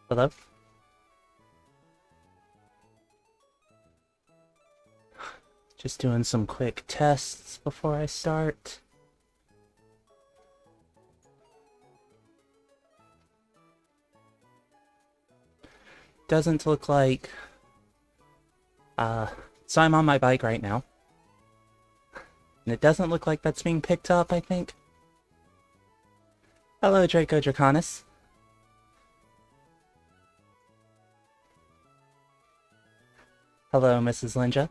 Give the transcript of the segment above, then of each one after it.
Hello? Just doing some quick tests before I start. Doesn't look like... So I'm on my bike right now. And it doesn't look like that's being picked up, I think. Hello, Draco Draconis. Hello, Mrs. Linja.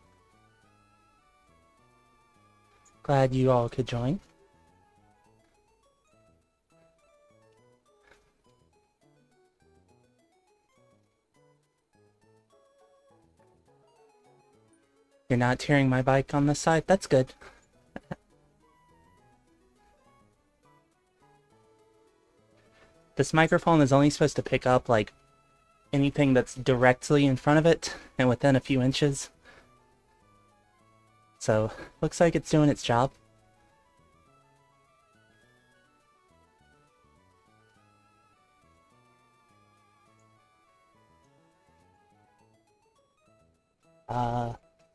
Glad you all could join. You're not tearing my bike on this side? That's good. This microphone is only supposed to pick up, like, anything that's directly in front of it and within a few inches. So, looks like it's doing its job.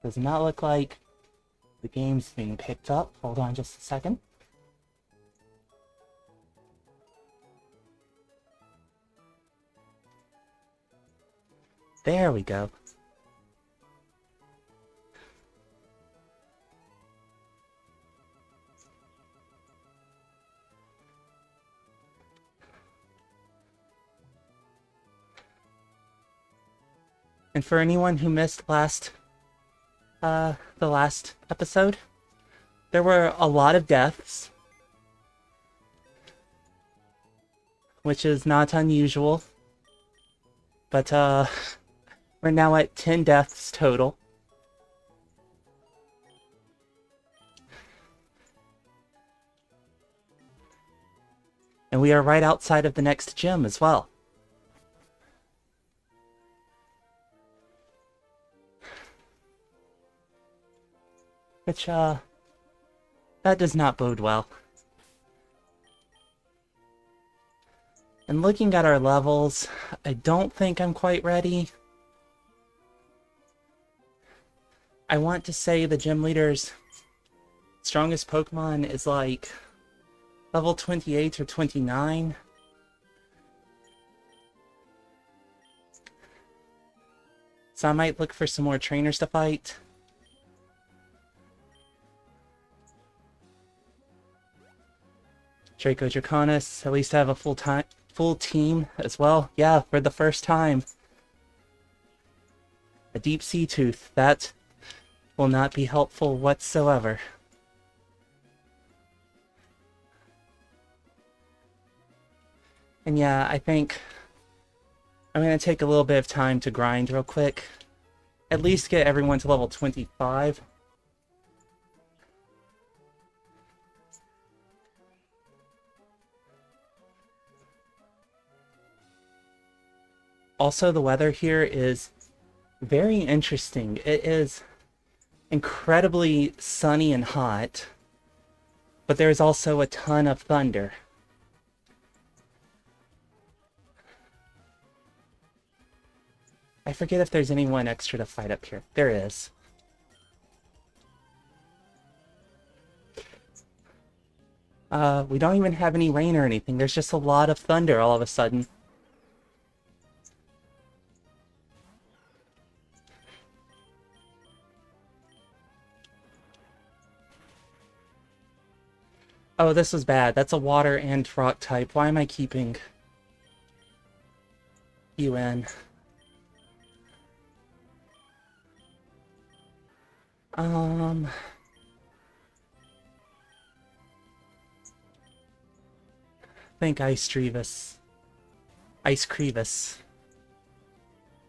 Does not look like the game's being picked up. Hold on just a second. There we go. And for anyone who missed the last episode, there were a lot of deaths, which is not unusual. But we're now at 10 deaths total. And we are right outside of the next gym as well. Which, that does not bode well. And looking at our levels, I don't think I'm quite ready. I want to say the gym leader's strongest Pokemon is like level 28 or 29. So I might look for some more trainers to fight. Draco Draconis, at least have a full team as well. Yeah, for the first time. A deep sea tooth. That will not be helpful whatsoever. And yeah, I think I'm going to take a little bit of time to grind real quick. At least get everyone to level 25. Also, the weather here is very interesting. It is incredibly sunny and hot, but there's also a ton of thunder. I forget if there's anyone extra to fight up here. There is. We don't even have any rain or anything. There's just a lot of thunder all of a sudden. Oh, this was bad. That's a water and rock type. Why am I keeping you in? I think Ice Creevus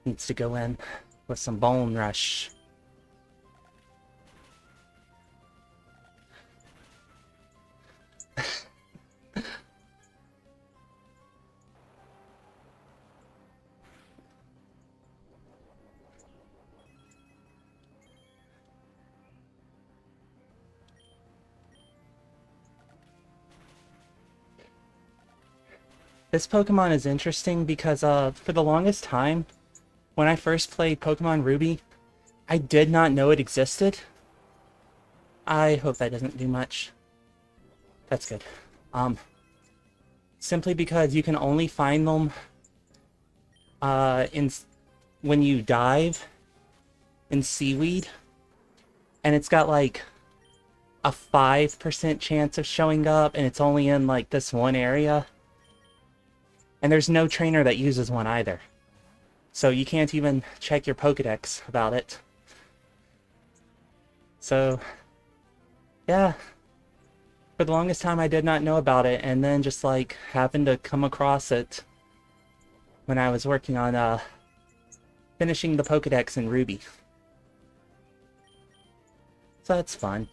needs to go in with some Bone Rush. This Pokemon is interesting because for the longest time, when I first played Pokemon Ruby, I did not know it existed. I hope that doesn't do much. That's good. Simply because you can only find them when you dive in seaweed, and it's got like a 5% chance of showing up, and it's only in like this one area. And there's no trainer that uses one either. So you can't even check your Pokedex about it. So, yeah. For the longest time I did not know about it, and then just like happened to come across it when I was working on finishing the Pokedex in Ruby. So that's fun.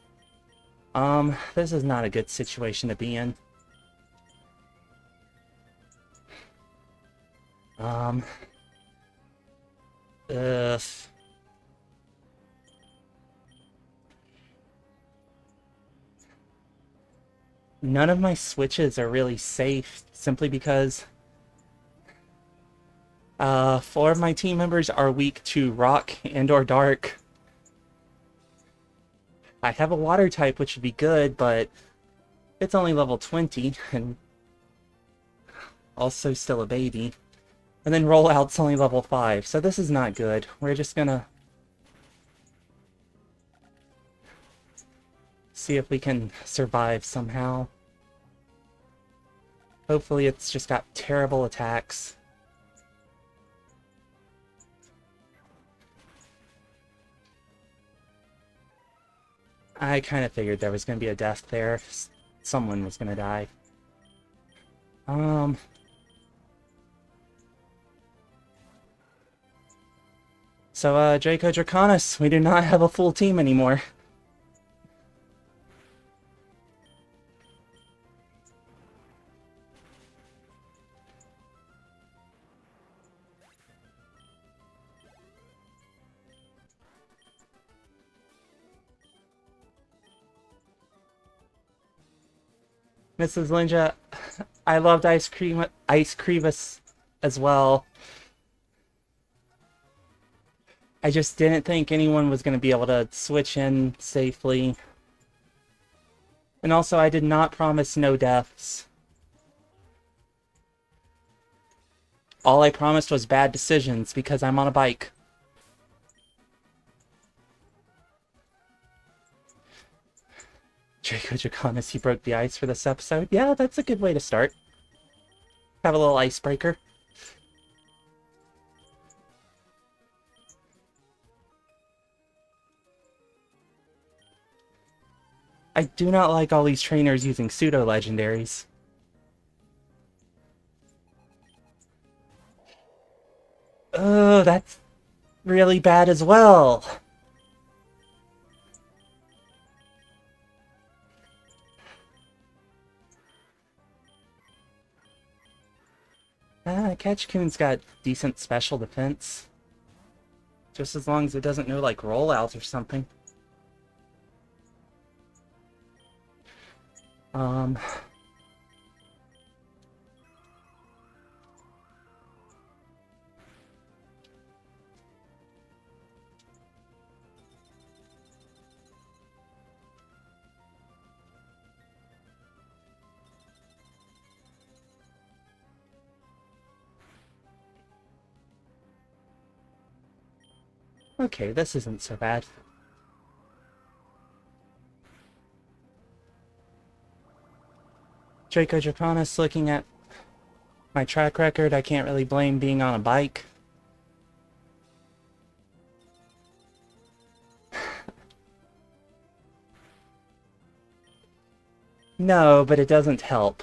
This is not a good situation to be in. Ugh. None of my switches are really safe, simply because 4 of my team members are weak to rock and or dark. I have a water type, which would be good, but it's only level 20, and also still a baby. And then Rollout's only level 5, so this is not good. We're just gonna see if we can survive somehow. Hopefully it's just got terrible attacks. I kind of figured there was going to be a death there. Someone was going to die. So, Draco Draconis, we do not have a full team anymore. Mrs. Linja, I loved Ice Creevis as well. I just didn't think anyone was going to be able to switch in safely. And also, I did not promise no deaths. All I promised was bad decisions because I'm on a bike. Draco Draconis, he broke the ice for this episode. Yeah, that's a good way to start. Have a little icebreaker. I do not like all these trainers using pseudo-legendaries. Oh, that's really bad as well. Ketchcoon's got decent special defense. Just as long as it doesn't know, like, rollouts or something. Okay, this isn't so bad. Draco Draconis, looking at my track record, I can't really blame being on a bike. No, but it doesn't help.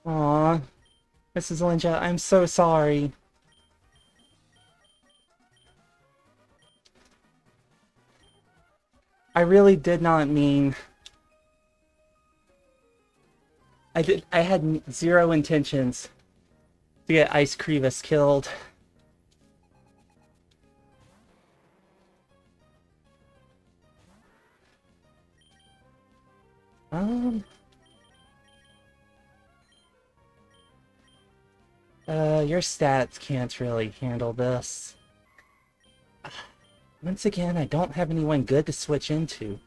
Aw, Mrs. Linja, I'm so sorry. I really did not mean... I had zero intentions to get Ice Crevis killed. Um... your stats can't really handle this. Once again, I don't have anyone good to switch into.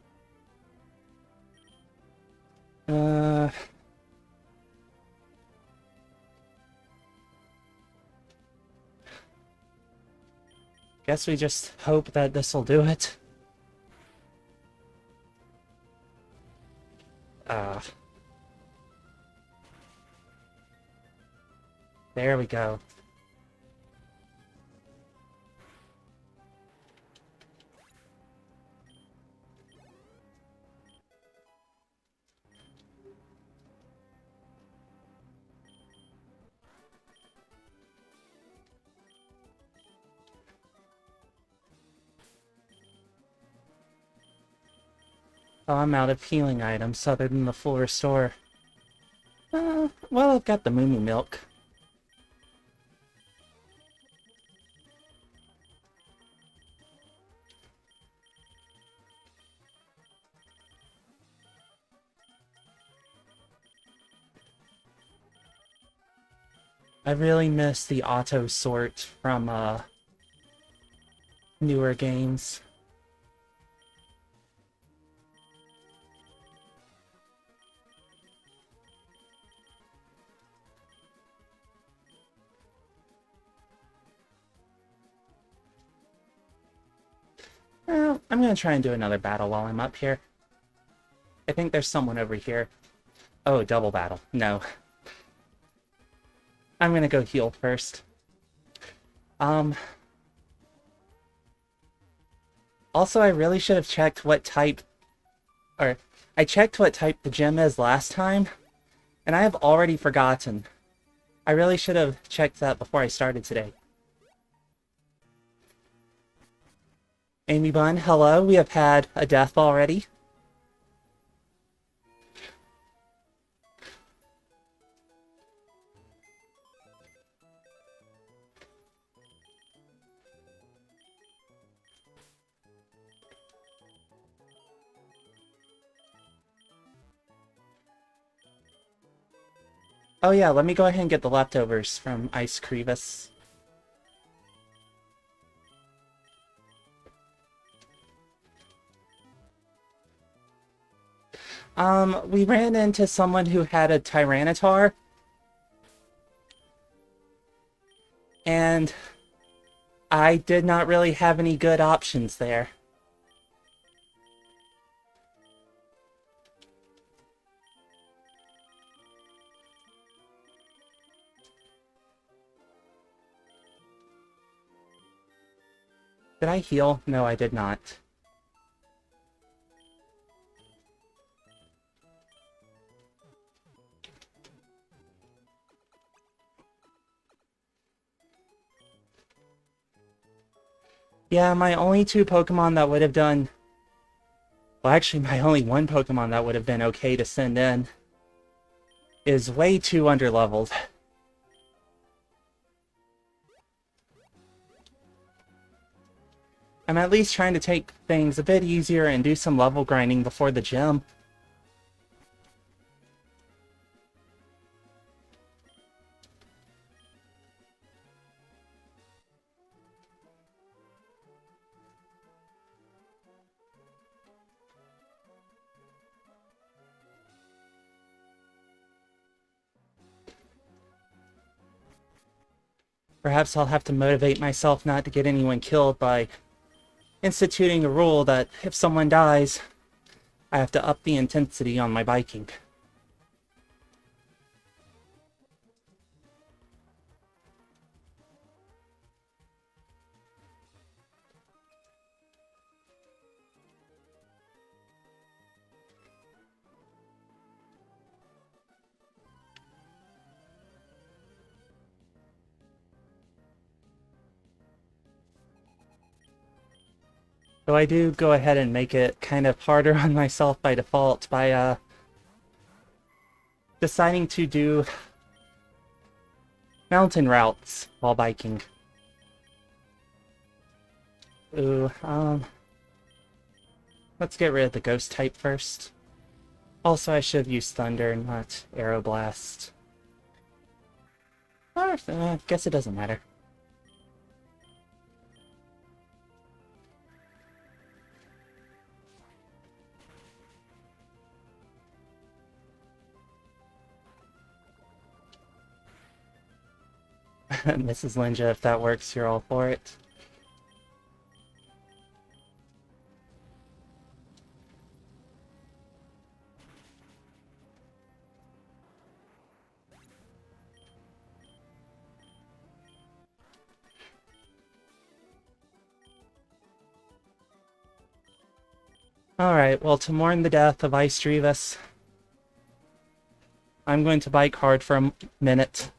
Uh... Guess we just hope that this'll do it. There we go. Oh, I'm out of healing items other than the full restore. Well, I've got the Moo Moo Milk. I really miss the auto sort from, newer games. Well, I'm gonna try and do another battle while I'm up here. I think there's someone over here. Oh, double battle. No. I'm gonna go heal first. Also, I really should have checked what type... Or, I checked what type the gem is last time, and I have already forgotten. I really should have checked that before I started today. Amy Bun, hello. We have had a death already. Oh yeah, let me go ahead and get the leftovers from Ice Crevis. We ran into someone who had a Tyranitar. And I did not really have any good options there. Did I heal? No, I did not. Yeah, my only two Pokemon that would have done... Well, actually, my only one Pokemon that would have been okay to send in is way too underleveled. I'm at least trying to take things a bit easier and do some level grinding before the gym. Perhaps I'll have to motivate myself not to get anyone killed by instituting a rule that if someone dies, I have to up the intensity on my biking. So I do go ahead and make it kind of harder on myself by default by deciding to do mountain routes while biking. Ooh, let's get rid of the ghost type first. Also, I should have used thunder, not aeroblast. Or, guess it doesn't matter. Mrs. Linja, if that works, you're all for it. Alright, well, to mourn the death of Ice Drevis, I'm going to bike hard for a minute.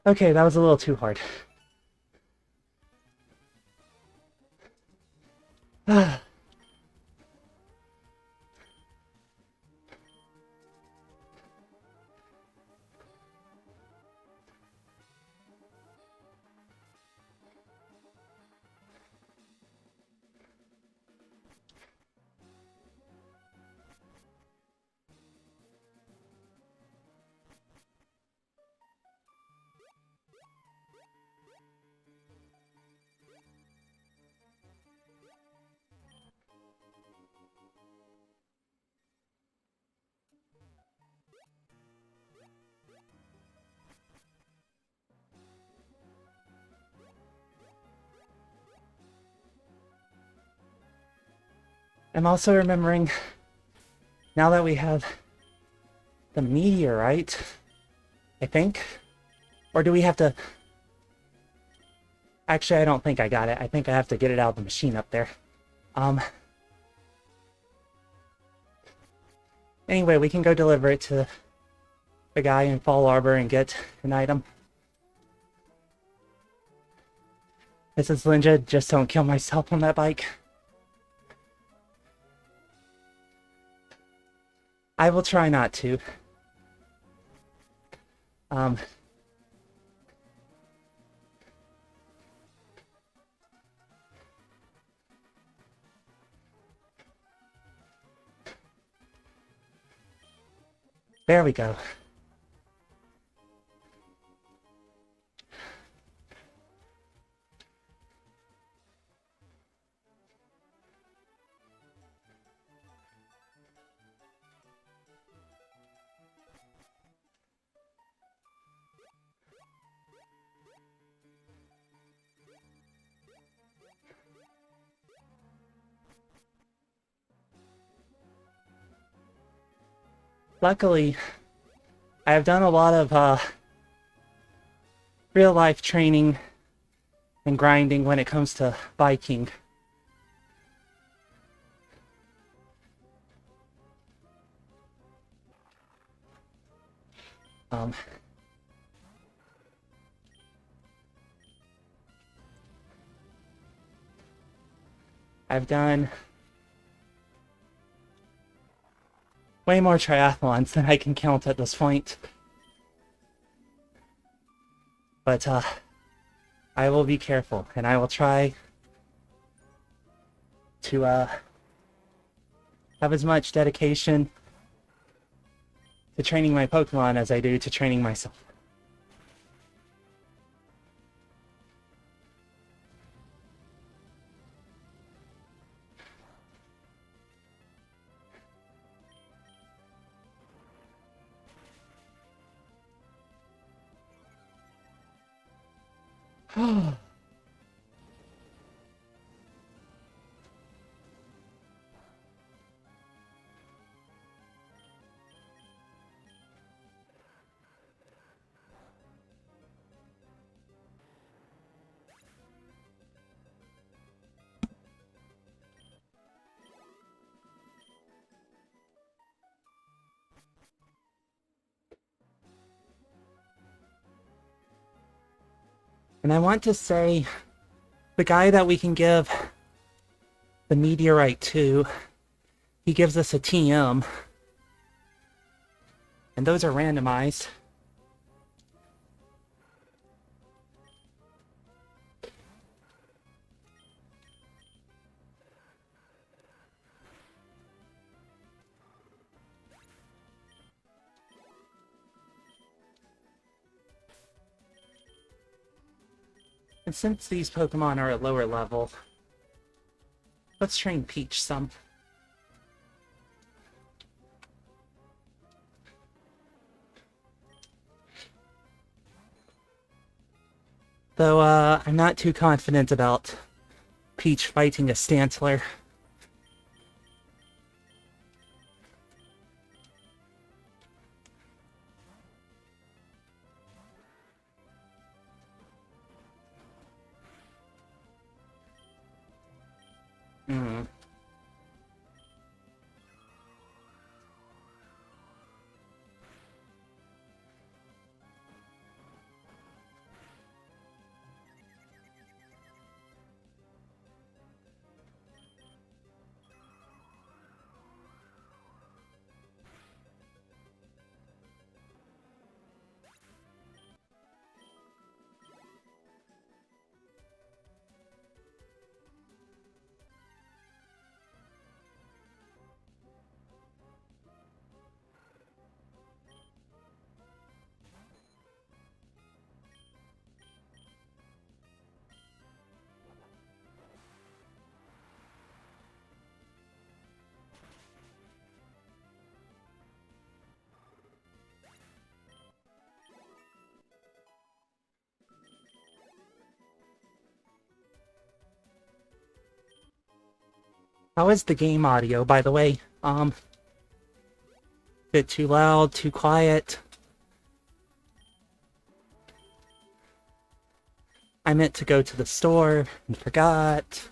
Okay, that was a little too hard. I'm also remembering, now that we have the meteorite, I think, or do we have to... Actually, I don't think I got it. I think I have to get it out of the machine up there. Anyway, we can go deliver it to the guy in Fall Arbor and get an item. Mrs. Linja, just don't kill myself on that bike. I will try not to. There we go. Luckily, I have done a lot of real-life training and grinding when it comes to biking. I've done way more triathlons than I can count at this point. But I I will be careful, and I will try to have as much dedication to training my Pokemon as I do to training myself. And I want to say, the guy that we can give the meteorite to, he gives us a TM. And those are randomized. And since these Pokemon are at lower level, let's train Peach some. Though, I'm not too confident about Peach fighting a Stantler. Hmm. How is the game audio, by the way? Bit too loud, too quiet? I meant to go to the store and forgot.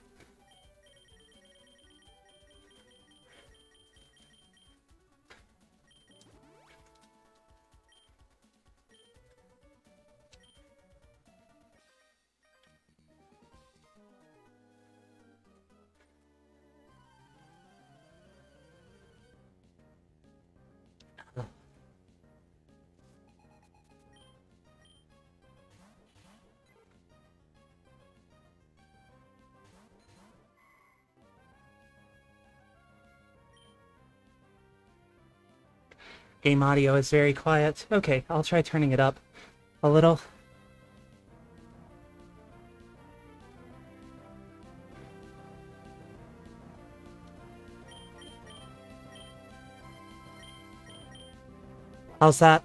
Game audio is very quiet. Okay, I'll try turning it up a little. How's that?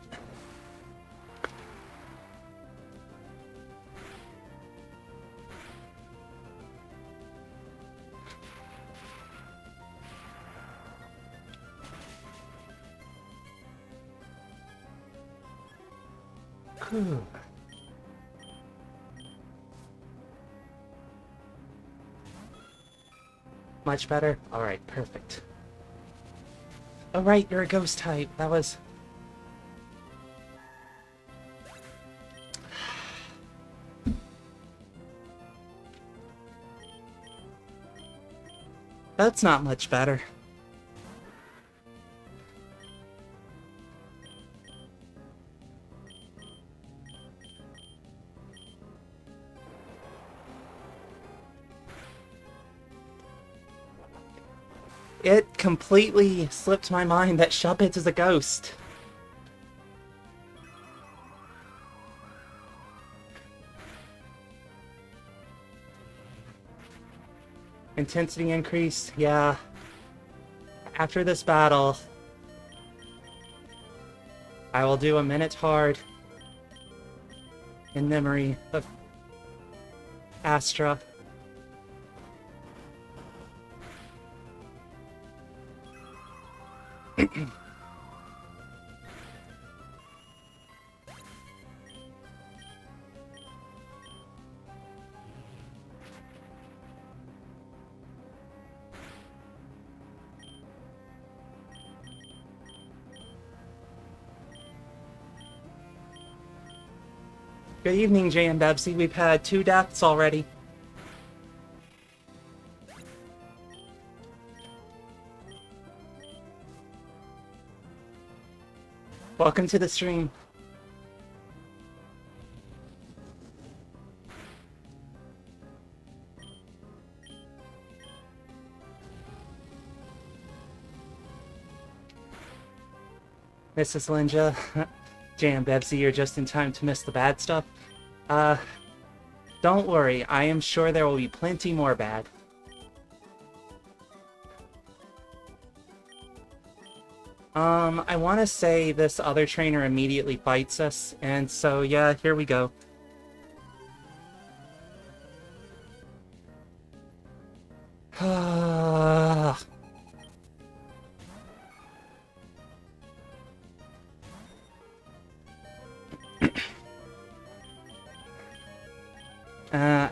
Whew. Much better? Alright, perfect. Oh right, you're a ghost type. That was... That's not much better. It completely slipped my mind that Shuppets is a ghost. Intensity increase, yeah. After this battle, I will do a minute hard in memory of Astra. Good evening, Jay and Bebsy. We've had 2 deaths already. Welcome to the stream. Mrs. Linja, Jay and Bebsy, you're just in time to miss the bad stuff. Don't worry, I am sure there will be plenty more bad. I want to say this other trainer immediately fights us, and so yeah, here we go.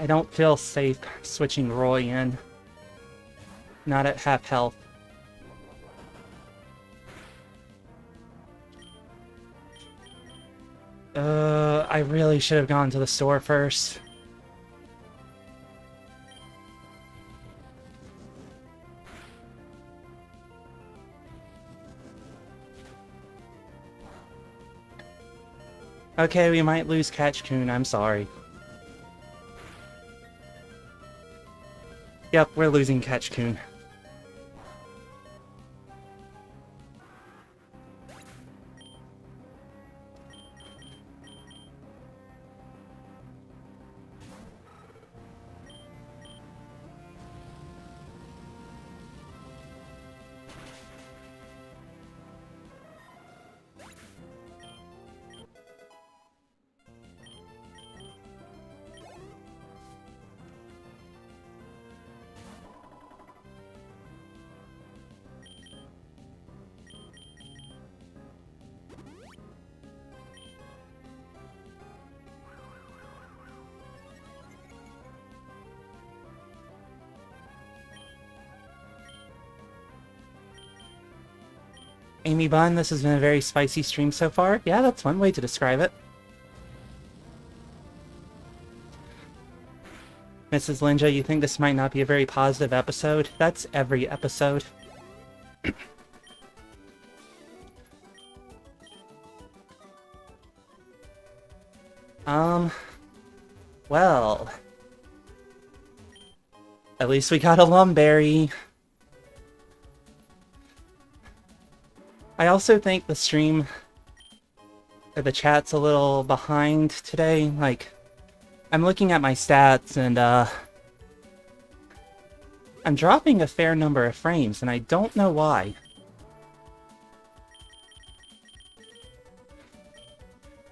I don't feel safe switching Roy in. Not at half health. I really should have gone to the store first. Okay, we might lose Ketchkun, I'm sorry. Yep, we're losing Ketchkun. Amy Bun, this has been a very spicy stream so far. Yeah, that's one way to describe it. Mrs. Linja, you think this might not be a very positive episode? That's every episode. Well... At least we got a Lumberry. I also think the stream... or the chat's a little behind today. Like, I'm looking at my stats and, I'm dropping a fair number of frames, and I don't know why.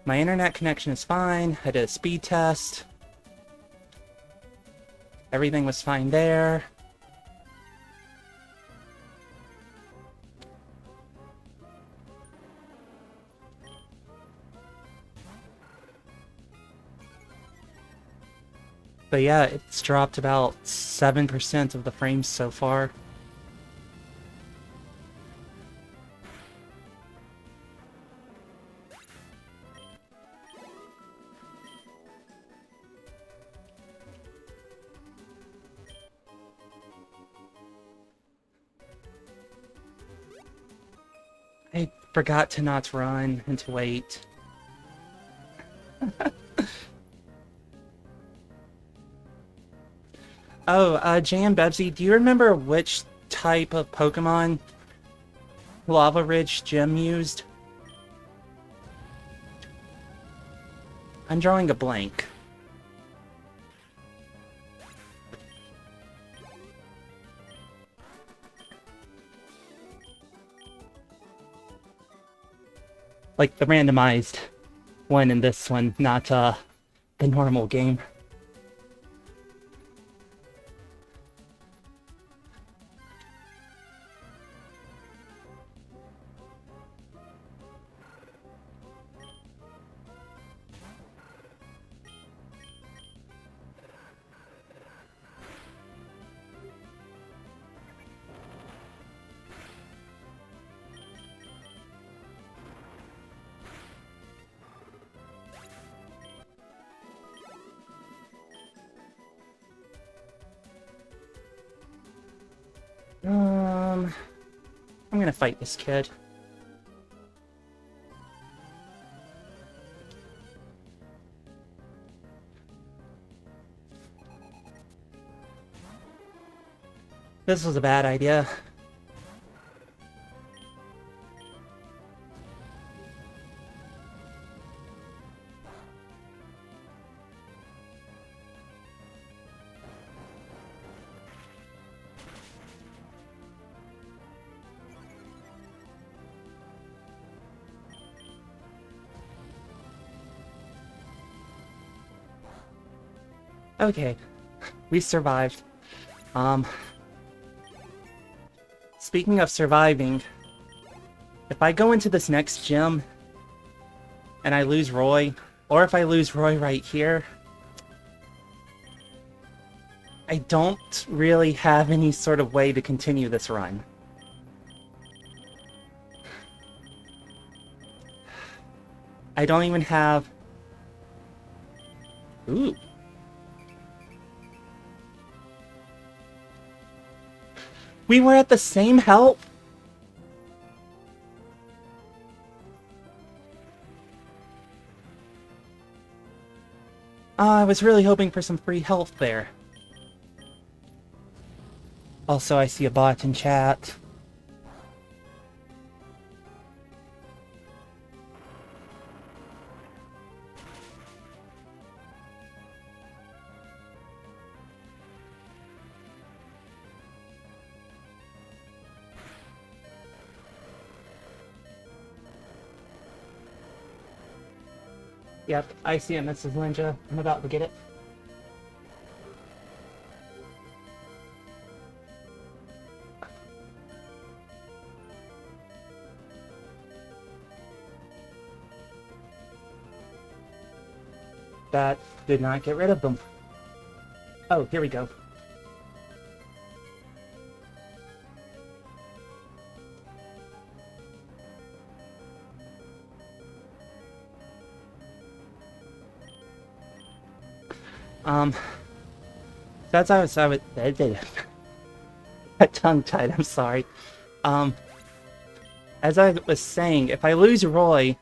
My internet connection is fine. I did a speed test. Everything was fine there. But yeah, it's dropped about 7% of the frames so far. I forgot to not run and to wait. Oh, Jay and Bebsy, do you remember which type of Pokemon Lava Ridge Gym used? I'm drawing a blank. Like the randomized one in this one, not the normal game. I'm gonna fight this kid. This was a bad idea. Okay, we survived. Speaking of surviving, if I go into this next gym and I lose Roy, or if I lose Roy right here, I don't really have any sort of way to continue this run. I don't even have... Ooh. We were at the same health? I was really hoping for some free health there. Also, I see a bot in chat. Yep, I see it, Mrs. Linja. I'm about to get it. That did not get rid of them. Oh, here we go. That's how I was tongue-tied, I'm sorry. As I was saying, if I lose Roy,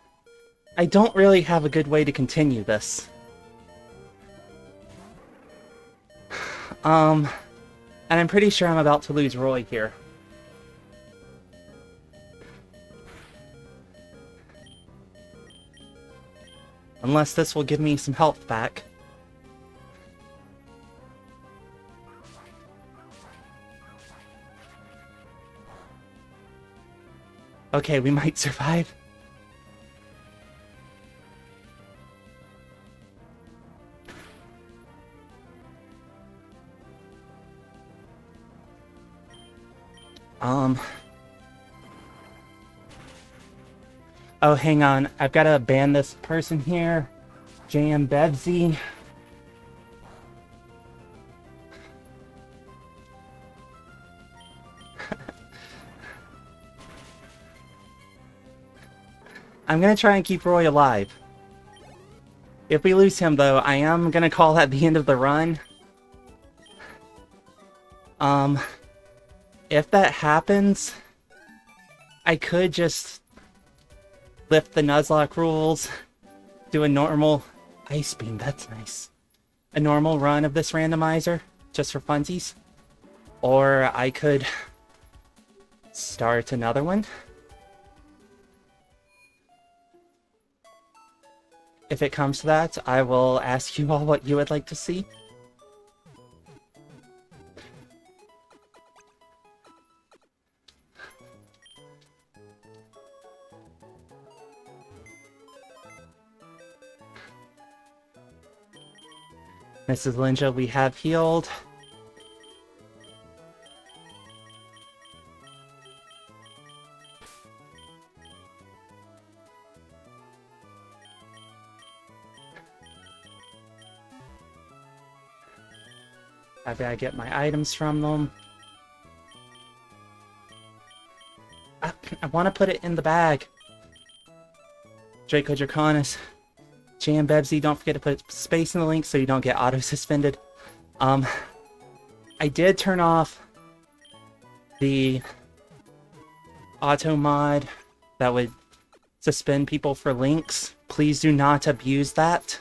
I don't really have a good way to continue this. And I'm pretty sure I'm about to lose Roy here. Unless this will give me some health back. Okay, we might survive. Oh, hang on. I've got to ban this person here. JM Bevsy. I'm gonna try and keep Roy alive. If we lose him, though, I am gonna call that the end of the run. If that happens, I could just lift the Nuzlocke rules, do a normal Ice Beam, that's nice. A normal run of this randomizer, just for funsies. Or I could start another one. If it comes to that, I will ask you all what you would like to see. Mrs. Linja, we have healed. I gotta get my items from them. I want to put it in the bag. Draco Draconis. Jam Bebsy, don't forget to put space in the link so you don't get auto-suspended. I did turn off the auto mod that would suspend people for links. Please do not abuse that.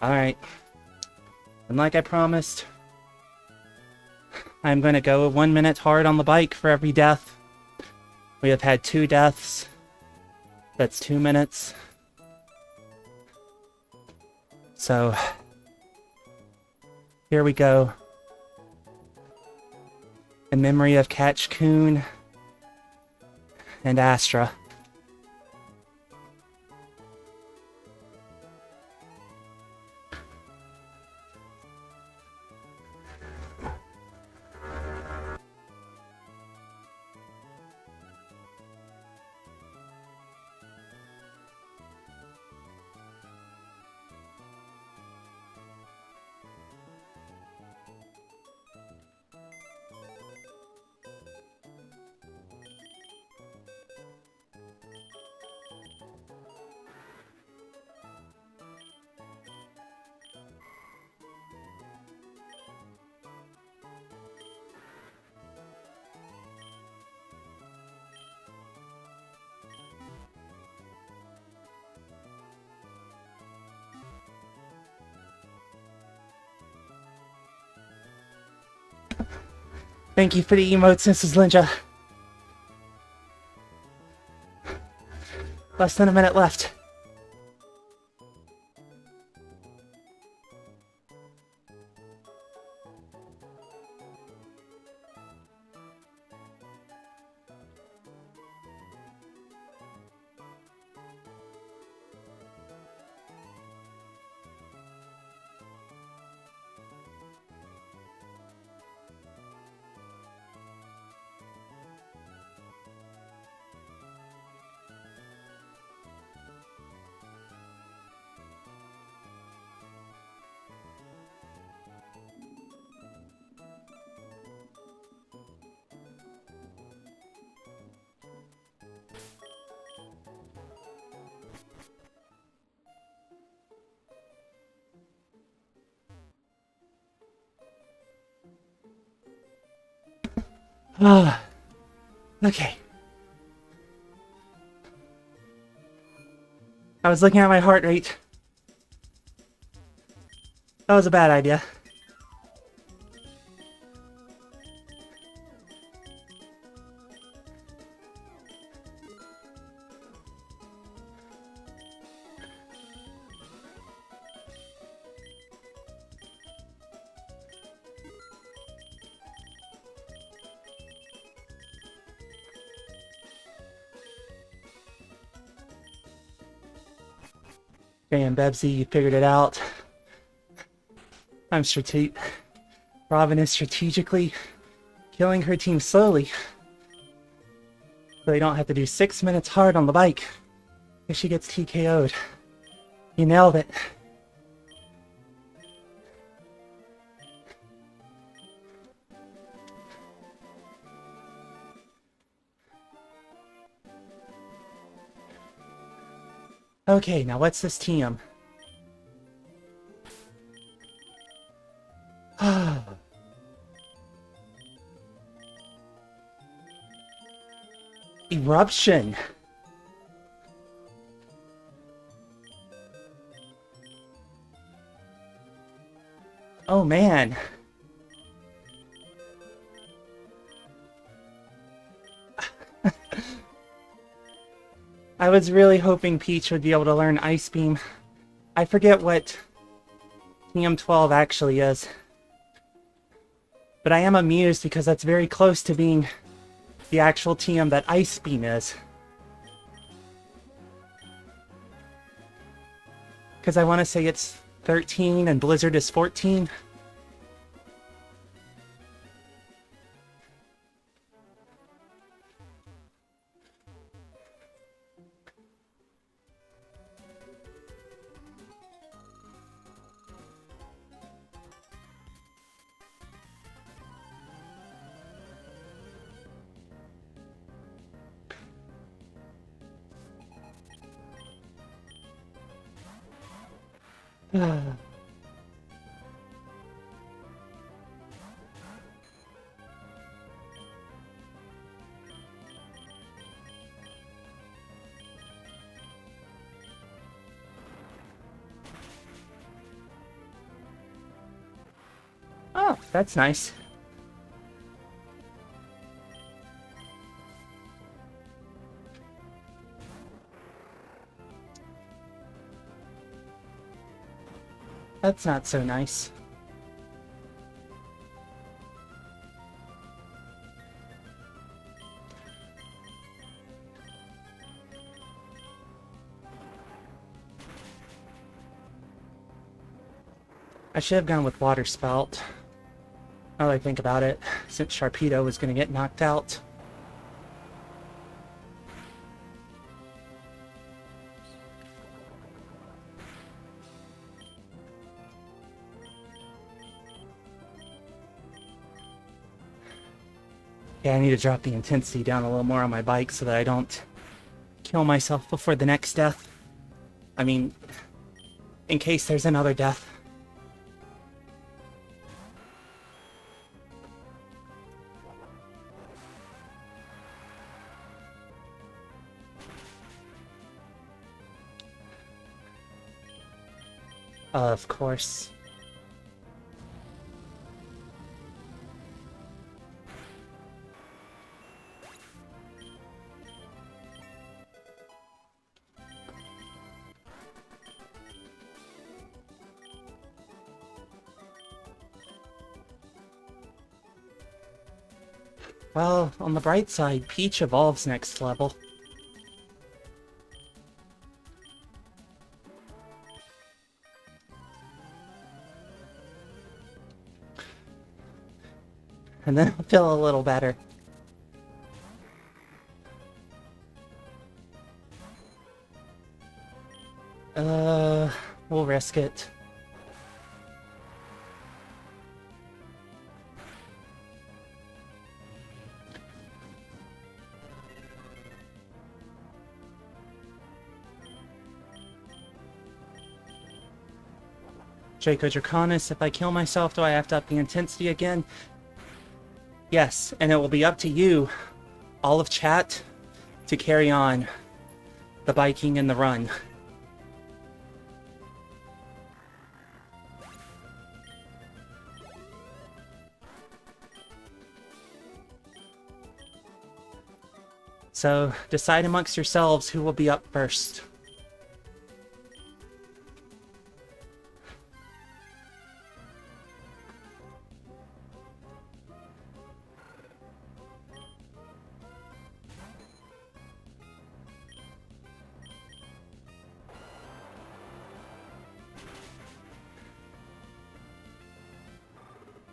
Alright. And like I promised, I'm going to go 1 minute hard on the bike for every death. We have had 2 deaths. That's 2 minutes. So, here we go. In memory of Catch Coon and Astra. Thank you for the emotes, Mrs. Linja. Less than a minute left. Okay. I was looking at my heart rate. That was a bad idea. Damn, Bebsy, you figured it out. Robin is strategically killing her team slowly, so they don't have to do 6 minutes hard on the bike if she gets TKO'd. You nailed it. Okay, now what's this team? Eruption. Oh man. I was really hoping Peach would be able to learn Ice Beam. I forget what TM12 actually is. But I am amused because that's very close to being the actual TM that Ice Beam is. Because I want to say it's 13 and Blizzard is 14. Oh, that's nice. That's not so nice. I should have gone with Water Spout. Now that I think about it, since Sharpedo was going to get knocked out. Yeah, I need to drop the intensity down a little more on my bike so that I don't kill myself before the next death. I mean, in case there's another death. Of course. Well, on the bright side, Peach evolves next level. And then I'll feel a little better. We'll risk it. Draco Draconis, if I kill myself, do I have to up the intensity again? Yes, and it will be up to you, all of chat, to carry on the biking and the run. So, decide amongst yourselves who will be up first.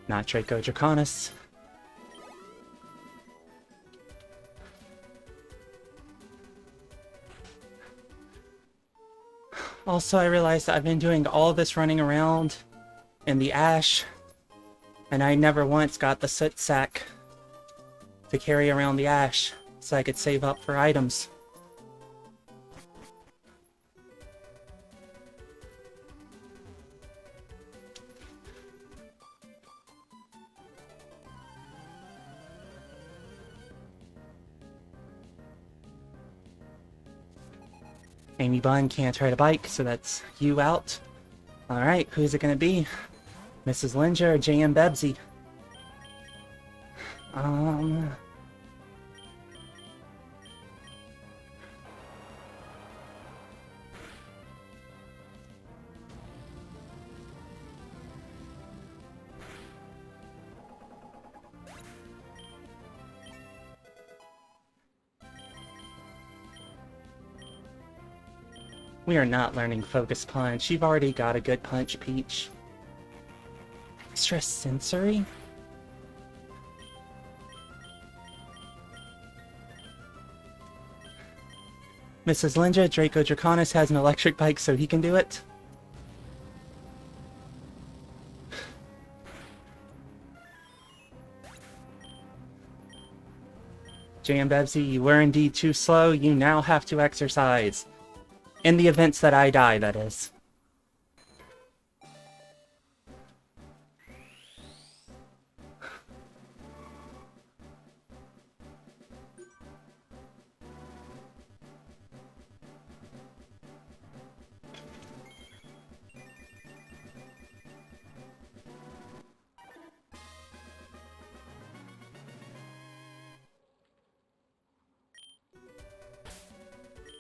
Not Draco Draconis. Also, I realized that I've been doing all this running around in the ash, and I never once got the soot sack to carry around the ash so I could save up for items. Amy Bunn can't ride a bike, so that's you out. Alright, who's it gonna be? Mrs. Linger or J.M. Bebsy? We are not learning Focus Punch. You've already got a good punch, Peach. Extra sensory? Mrs. Linja, Draco Draconis has an electric bike, so he can do it. J.M. Bebsy, you were indeed too slow. You now have to exercise. In the events that I die, that is.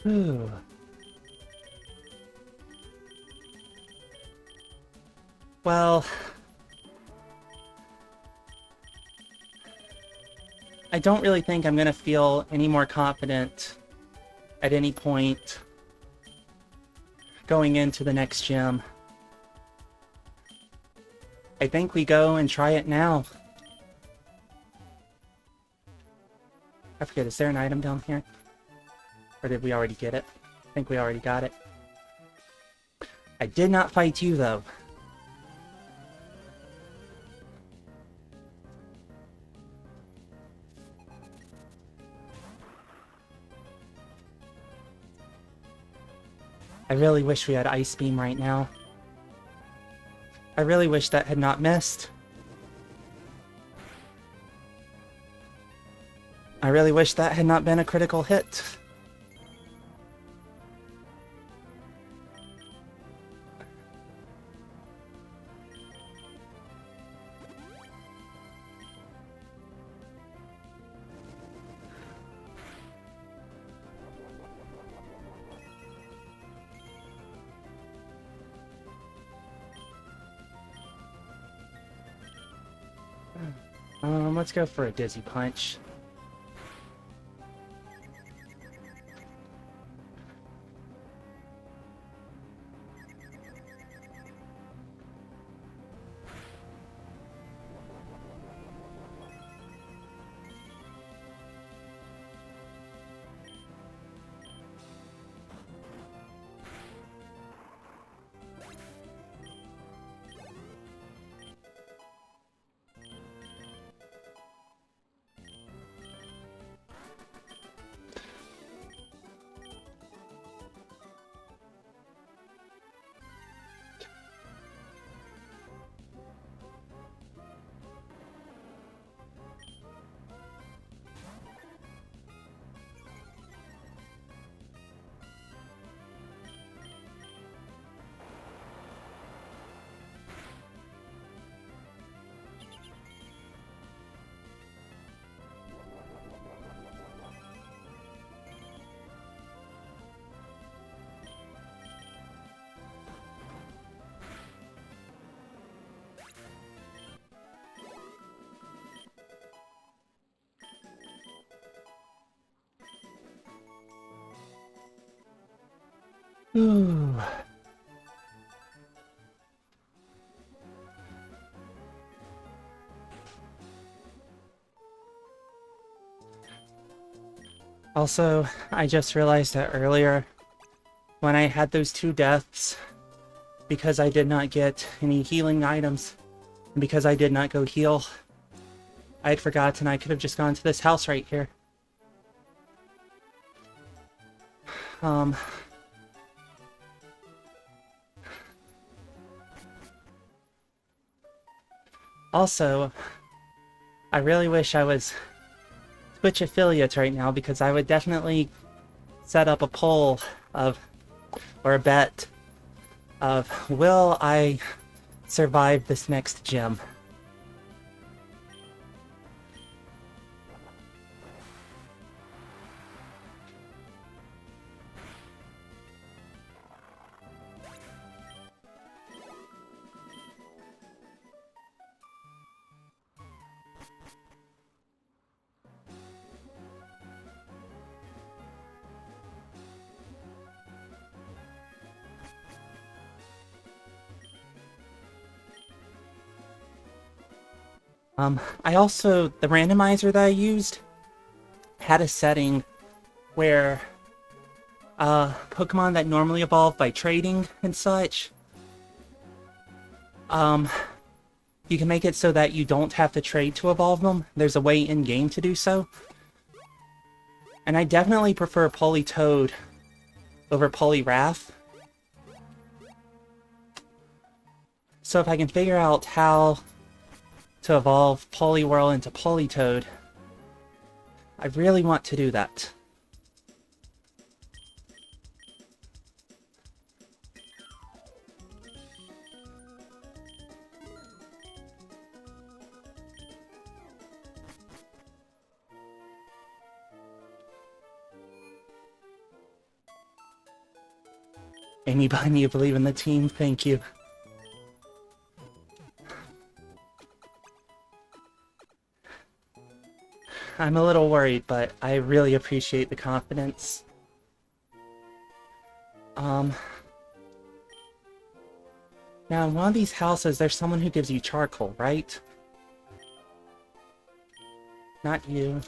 Ooh. Well, I don't really think I'm going to feel any more confident at any point going into the next gym. I think we go and try it now. I forget, is there an item down here? Or did we already get it? I think we already got it. I did not fight you, though. I really wish we had Ice Beam right now. I really wish that had not missed. I really wish that had not been a critical hit. Let's go for a Dizzy Punch. Ooh. Also, I just realized that earlier, when I had those 2 deaths, because I did not get any healing items, and because I did not go heal, I had forgotten I could have just gone to this house right here. Also, I really wish I was Twitch affiliate right now, because I would definitely set up a poll of, or a bet of, will I survive this next gym. I also, the randomizer that I used had a setting where Pokemon that normally evolve by trading and such, you can make it so that you don't have to trade to evolve them. There's a way in-game to do so. And I definitely prefer Politoed over Poliwrath. So if I can figure out how to evolve Poliwhirl into Politoed, I really want to do that. Amy Bunny, you believe in the team? Thank you. I'm a little worried, but I really appreciate the confidence. Now in one of these houses, there's someone who gives you charcoal, right? Not you.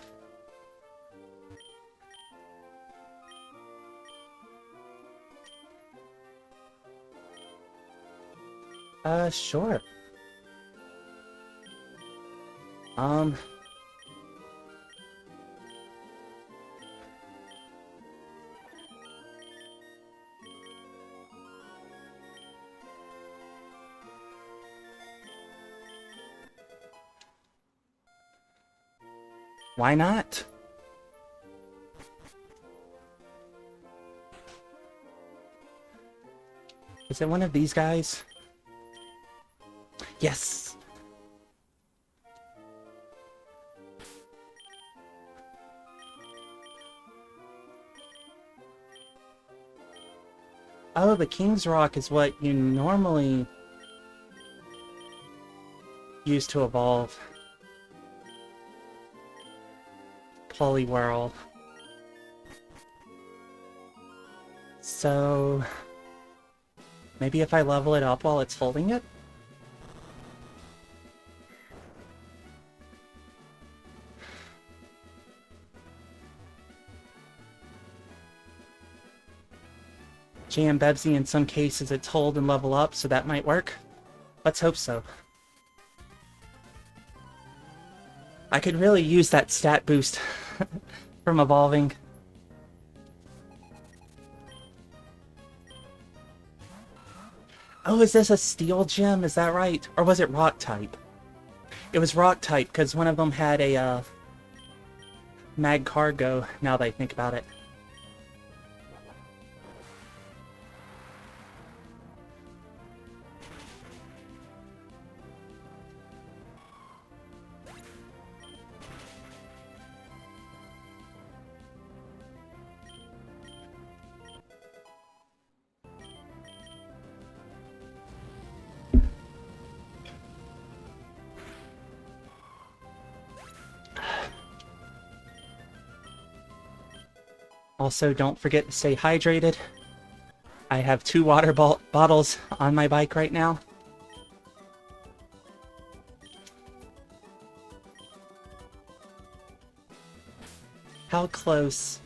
Sure. Why not? Is it one of these guys? Yes! Oh, the King's Rock is what you normally use to evolve Poliwhirl. So maybe if I level it up while it's holding it? Jam Bebsy, in some cases it's hold and level up, so that might work. Let's hope so. I could really use that stat boost from evolving. Oh, is this a steel gem? Is that right? Or was it rock type? It was rock type, because one of them had a mag cargo, now that I think about it. Also, don't forget to stay hydrated. I have 2 water bottles on my bike right now. How close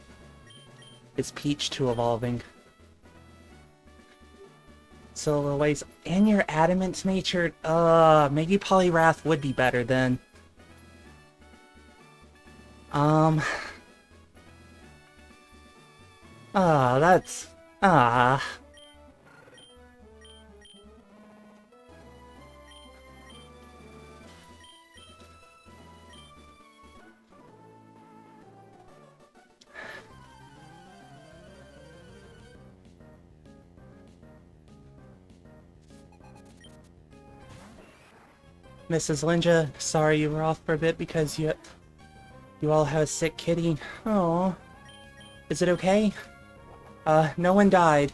is Peach to evolving? So a little ways. And you're adamant natured. Maybe Poliwrath would be better then. That's... Mrs. Linja, sorry you were off for a bit because you all have a sick kitty. Oh, is it okay? No one died.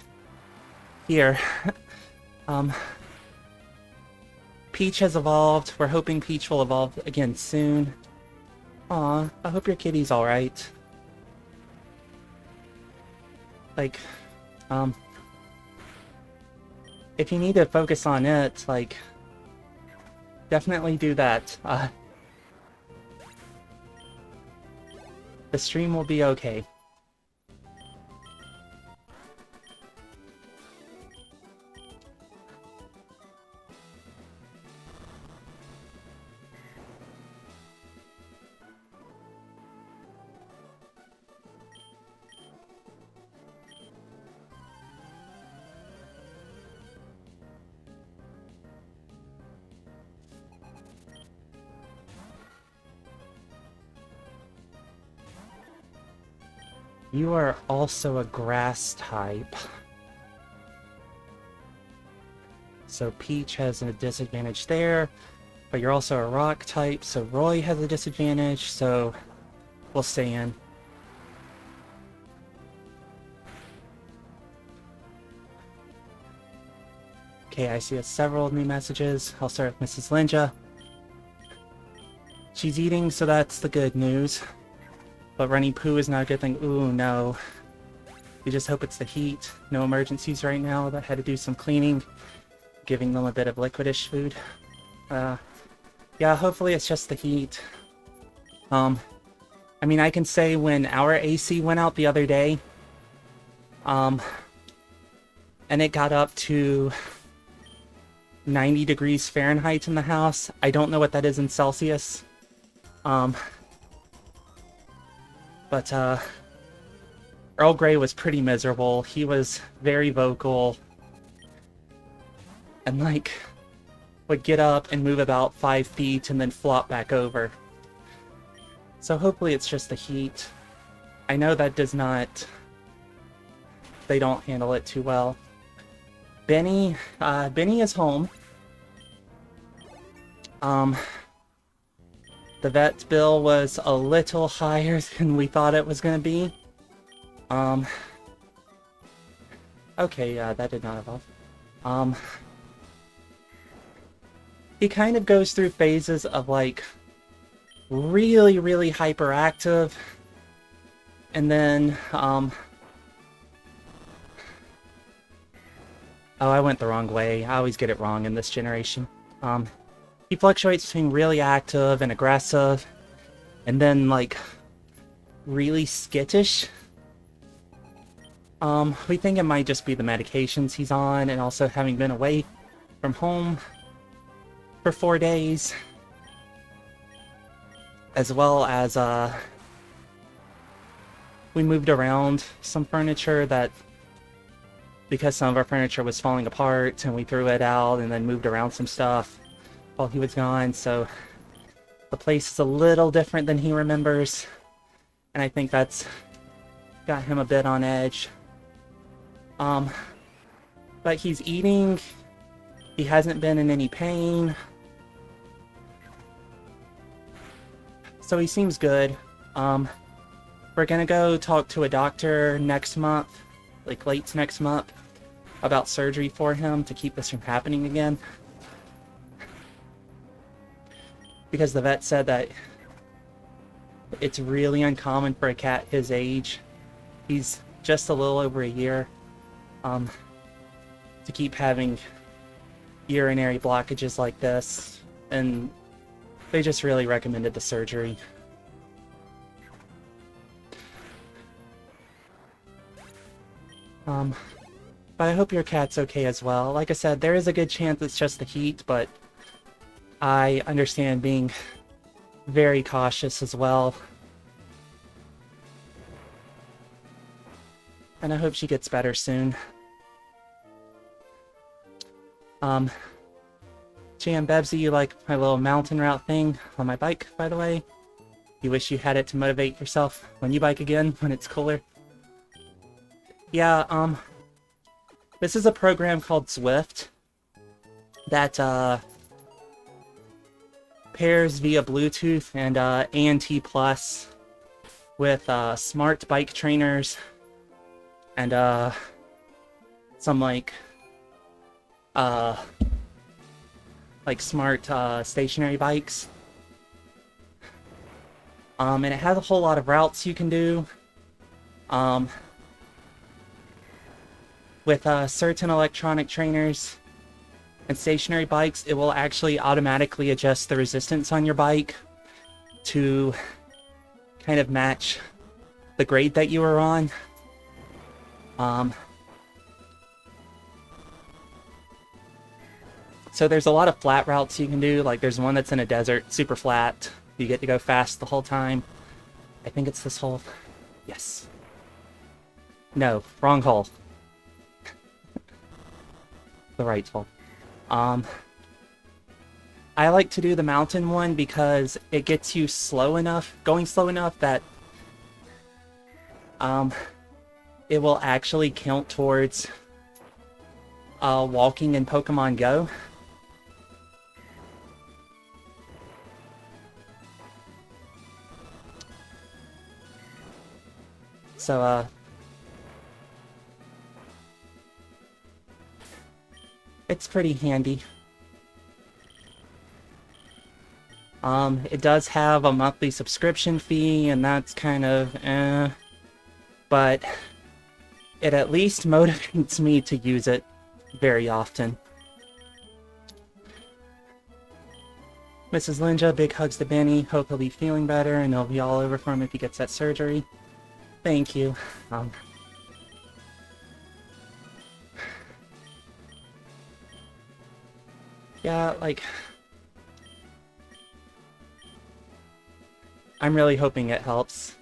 Here. Peach has evolved. We're hoping Peach will evolve again soon. Aw, I hope your kitty's alright. Like, if you need to focus on it, like, definitely do that. The stream will be okay. You are also a grass type. So Peach has a disadvantage there, but you're also a rock type, so Roy has a disadvantage, so we'll stay in. Okay, I see several new messages. I'll start with Mrs. Linja. She's eating, so that's the good news. But running poo is not a good thing. Ooh, no. We just hope it's the heat. No emergencies right now, but had to do some cleaning. Giving them a bit of liquidish food. Yeah, hopefully it's just the heat. I mean, I can say when our AC went out the other day, and it got up to 90 degrees Fahrenheit in the house. I don't know what that is in Celsius. But Earl Grey was pretty miserable. He was very vocal. And, like, would get up and move about 5 feet and then flop back over. So hopefully it's just the heat. I know that does not... They don't handle it too well. Benny is home. The vet bill was a little higher than we thought it was going to be. Okay, that did not evolve. He kind of goes through phases of, like, really, really hyperactive. And then, oh, I went the wrong way. I always get it wrong in this generation. He fluctuates between really active and aggressive, and then, like, really skittish. We think it might just be the medications he's on, and also having been away from home for 4 days. As well as, we moved around some furniture that, because some of our furniture was falling apart, and we threw it out and then moved around some stuff while he was gone, so the place is a little different than he remembers, and I think that's got him a bit on edge. But he's eating, he hasn't been in any pain, so he seems good. We're gonna go talk to a doctor next month, like late next month, about surgery for him to keep this from happening again. Because the vet said that it's really uncommon for a cat his age, he's just a little over a year, to keep having urinary blockages like this, and they just really recommended the surgery. But I hope your cat's okay as well. Like I said, there is a good chance it's just the heat, but I understand being very cautious as well. And I hope she gets better soon. Jam Bebsy, you like my little mountain route thing on my bike, by the way? You wish you had it to motivate yourself when you bike again, when it's cooler? Yeah, this is a program called Zwift that, pairs via Bluetooth and ANT Plus with smart bike trainers and some like smart stationary bikes. And it has a whole lot of routes you can do. With certain electronic trainers and stationary bikes, it will actually automatically adjust the resistance on your bike to kind of match the grade that you were on. So there's a lot of flat routes you can do. Like there's one that's in a desert, super flat. You get to go fast the whole time. I think it's this hole. Yes. No, wrong hole. The right hole. I like to do the mountain one because it gets you going slow enough that it will actually count towards walking in Pokemon Go. So, it's pretty handy. It does have a monthly subscription fee, and that's kind of but it at least motivates me to use it very often. Mrs. Linja, big hugs to Benny. Hope he'll be feeling better, and it'll be all over for him if he gets that surgery. Thank you. Yeah, like, I'm really hoping it helps.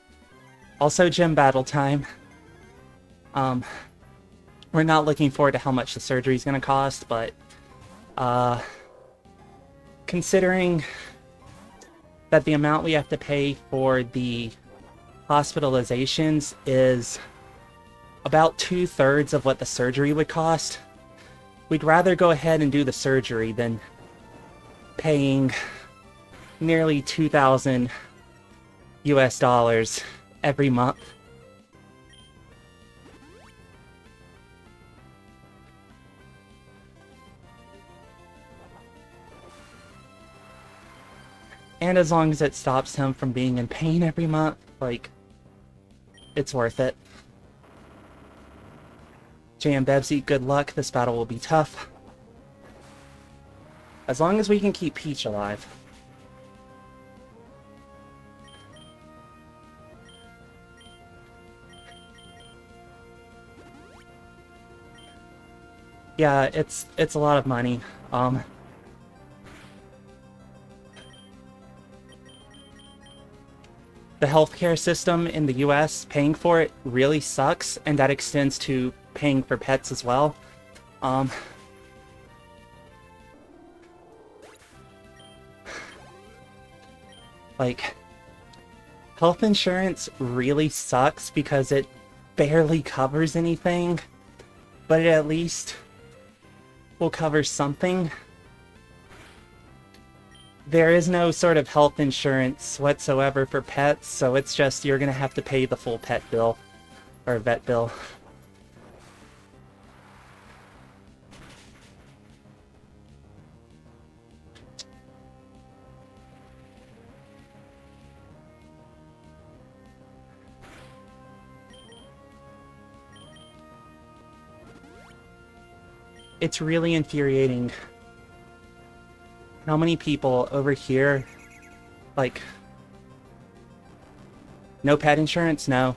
Also, gym battle time. We're not looking forward to how much the surgery is going to cost, but considering that the amount we have to pay for the hospitalizations is about 2/3 of what the surgery would cost, we'd rather go ahead and do the surgery than paying nearly 2,000 US dollars every month. And as long as it stops him from being in pain every month, like, it's worth it. JM Bebsy, good luck. This battle will be tough. As long as we can keep Peach alive. Yeah, it's a lot of money. The healthcare system in the US, paying for it really sucks, and that extends to paying for pets as well. Like, health insurance really sucks because it barely covers anything, but it at least will cover something. There is no sort of health insurance whatsoever for pets, so it's just you're gonna have to pay the full pet bill, or vet bill. It's really infuriating how many people over here, like, no pet insurance? No.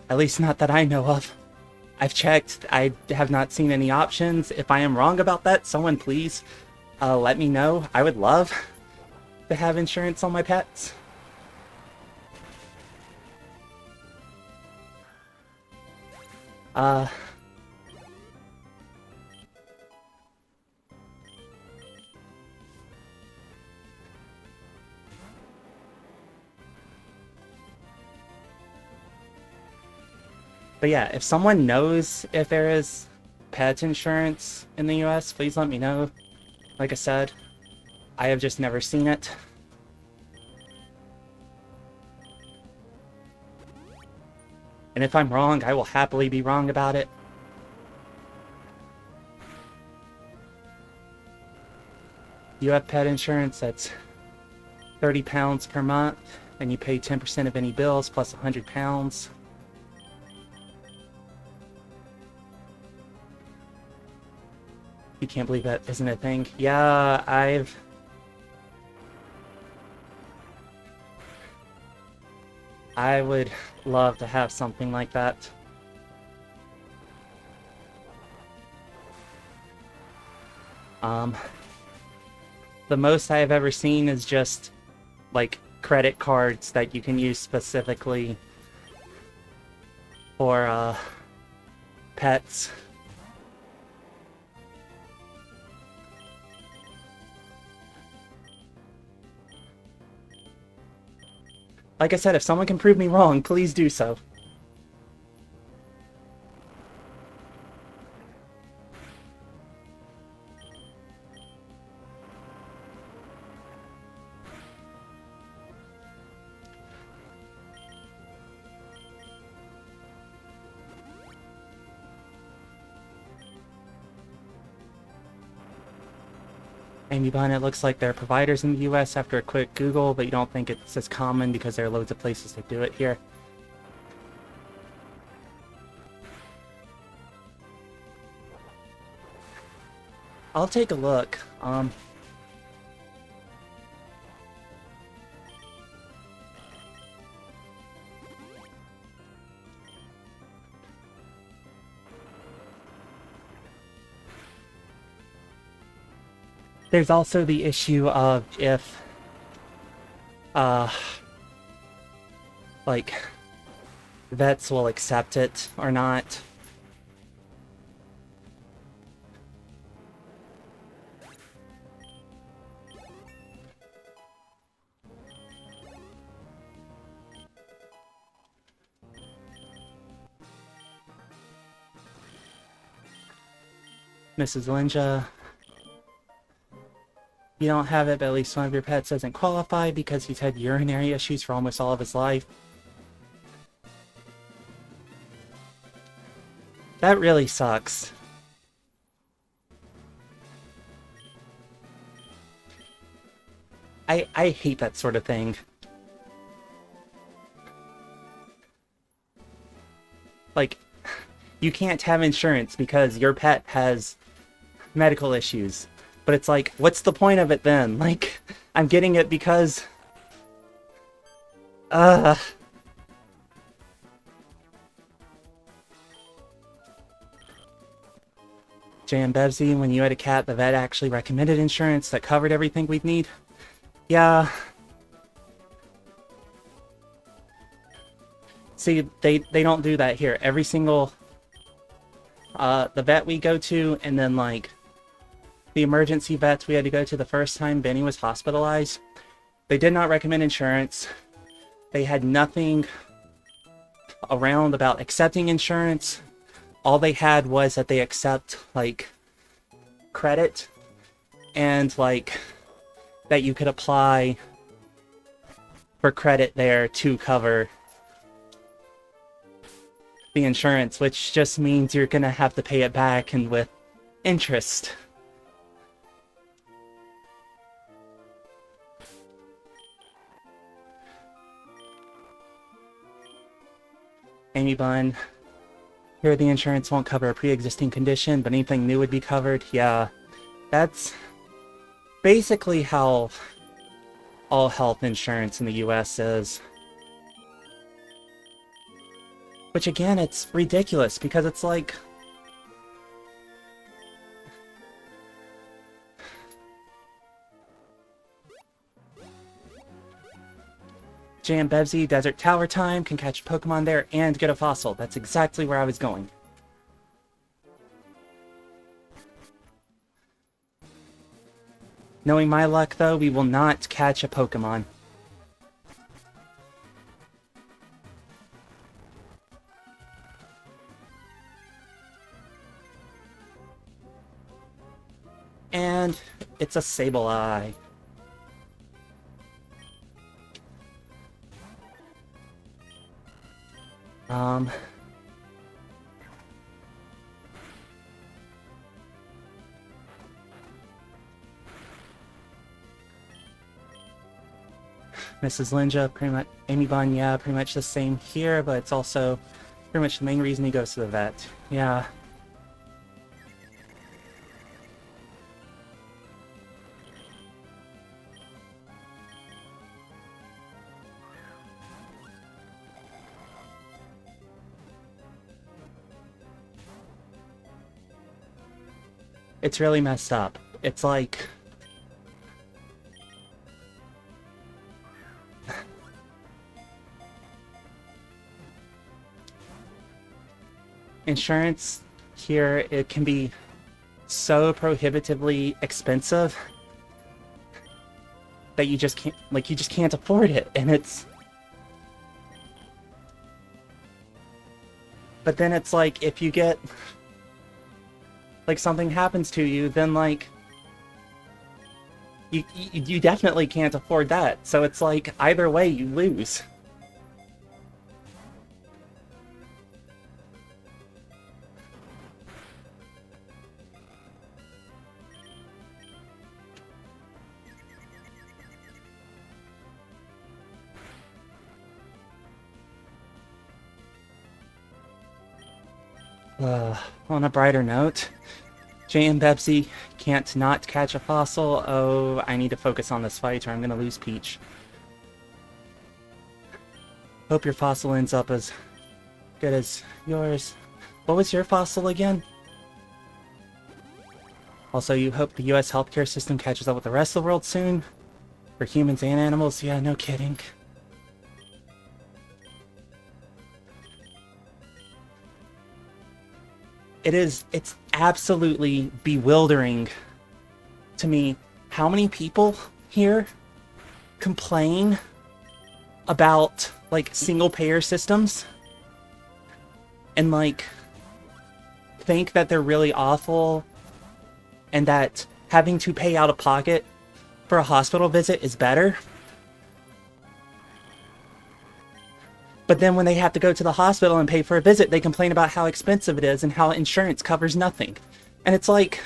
At least not that I know of. I've checked, I have not seen any options. If I am wrong about that, someone please let me know. I would love to have insurance on my pets. But yeah, if someone knows if there is pet insurance in the US, please let me know. Like I said, I have just never seen it. And if I'm wrong, I will happily be wrong about it. You have pet insurance that's £30 per month, and you pay 10% of any bills plus £100. You can't believe that isn't a thing. Yeah, I would love to have something like that. The most I have ever seen is just like credit cards that you can use specifically for pets. Like I said, if someone can prove me wrong, please do so. Amy Bun, it looks like there are providers in the US after a quick Google, but you don't think it's as common because there are loads of places that do it here. I'll take a look. There's also the issue of if, like, vets will accept it or not. Mrs. Linja, you don't have it, but at least one of your pets doesn't qualify because he's had urinary issues for almost all of his life. That really sucks. I hate that sort of thing. Like, you can't have insurance because your pet has medical issues. But it's like, what's the point of it then? Like, I'm getting it because... Jan Bevsy, when you had a cat, the vet actually recommended insurance that covered everything we'd need. Yeah. See, they don't do that here. Every single... the vet we go to, and then, like... the emergency vets we had to go to the first time Benny was hospitalized, they did not recommend insurance. They had nothing around about accepting insurance. All they had was that they accept, like, credit and, like, that you could apply for credit there to cover the insurance, which just means you're gonna have to pay it back and with interest. Amy Bun, here the insurance won't cover a pre-existing condition, but anything new would be covered. Yeah, that's basically how all health insurance in the US is. Which again, it's ridiculous because it's like... Jan Bevsy, Desert Tower time, can catch Pokemon there and get a fossil. That's exactly where I was going. Knowing my luck, though, we will not catch a Pokemon. And it's a Sableye. Mrs. Linja, pretty much. Amy Bun, yeah, pretty much the same here, but it's also pretty much the main reason he goes to the vet. Yeah. It's really messed up. It's like... Insurance here, it can be so prohibitively expensive that you just can't afford it, and it's... But then it's like, if you get... like something happens to you, then like... You definitely can't afford that. So it's like, either way, you lose. On a brighter note, Jay and Bebsy can't not catch a fossil. Oh, I need to focus on this fight or I'm gonna lose Peach. Hope your fossil ends up as good as yours. What was your fossil again? Also, you hope the US healthcare system catches up with the rest of the world soon? For humans and animals? Yeah, no kidding. It's absolutely bewildering to me how many people here complain about, like, single-payer systems and, like, think that they're really awful and that having to pay out of pocket for a hospital visit is better. But then when they have to go to the hospital and pay for a visit, they complain about how expensive it is and how insurance covers nothing. And it's like...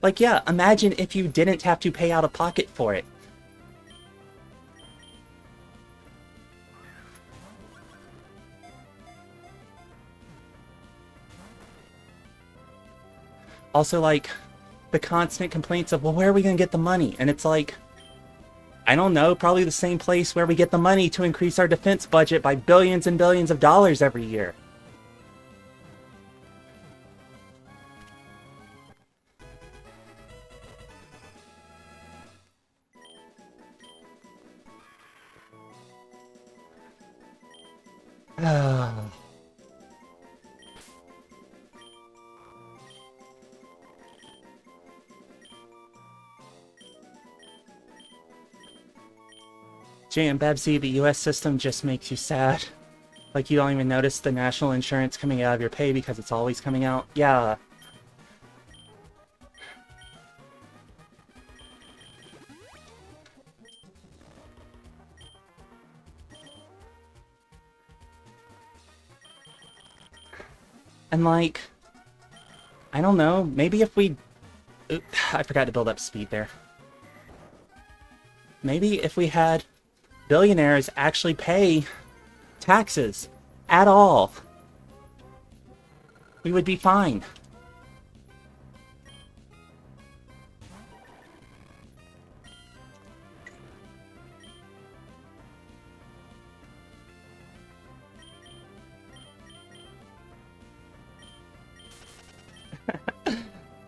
Like, yeah, imagine if you didn't have to pay out of pocket for it. Also, like, the constant complaints of, well, where are we going to get the money? And it's like... I don't know, probably the same place where we get the money to increase our defense budget by billions and billions of dollars every year. Jay and Bebsy, the US system just makes you sad. Like, you don't even notice the national insurance coming out of your pay because it's always coming out. Yeah. And, like, I don't know, maybe if we... Oop, I forgot to build up speed there. Maybe if we had billionaires actually pay taxes at all, we would be fine.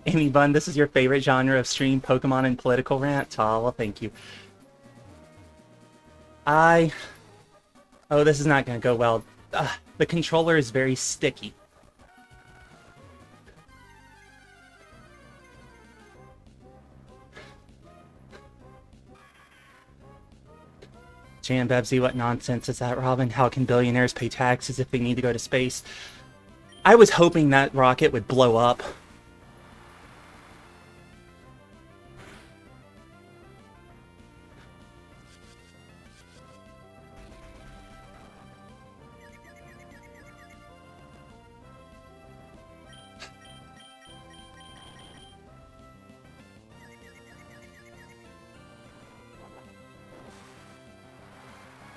Amy Bun, this is your favorite genre of stream, Pokemon and political rant? Aw, well, thank you. Oh, this is not going to go well. The controller is very sticky. Jan Bebsy, what nonsense is that, Robin? How can billionaires pay taxes if they need to go to space? I was hoping that rocket would blow up.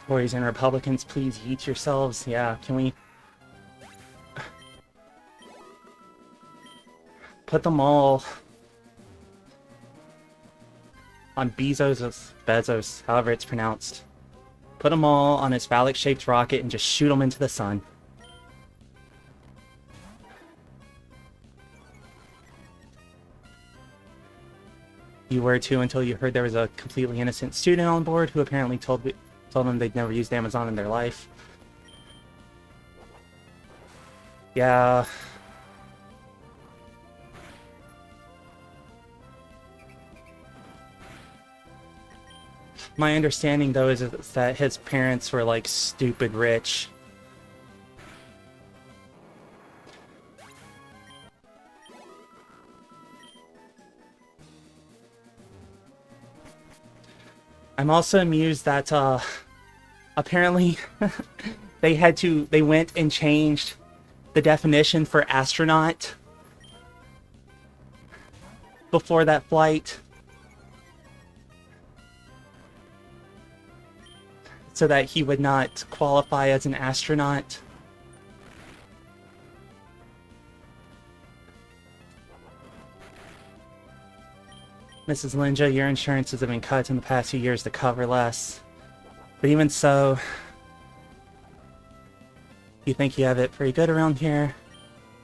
Tories and Republicans, please eat yourselves. Yeah, can we put them all on Bezos, however it's pronounced. Put them all on his phallic-shaped rocket and just shoot them into the sun. You were too until you heard there was a completely innocent student on board who apparently told them they'd never used Amazon in their life. Yeah. My understanding, though, is that his parents were, like, stupid rich. I'm also amused that, apparently they went and changed the definition for astronaut before that flight so that he would not qualify as an astronaut. Mrs. Linja, your insurances have been cut in the past few years to cover less. But even so, you think you have it pretty good around here.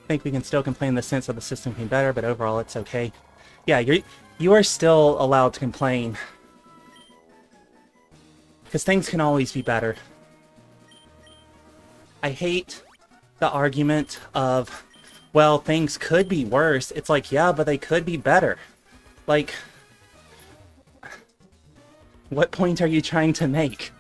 I think we can still complain in the sense of the system being better, but overall it's okay. Yeah, you are still allowed to complain. Because things can always be better. I hate the argument of, well, things could be worse. It's like, yeah, but they could be better. Like, what point are you trying to make?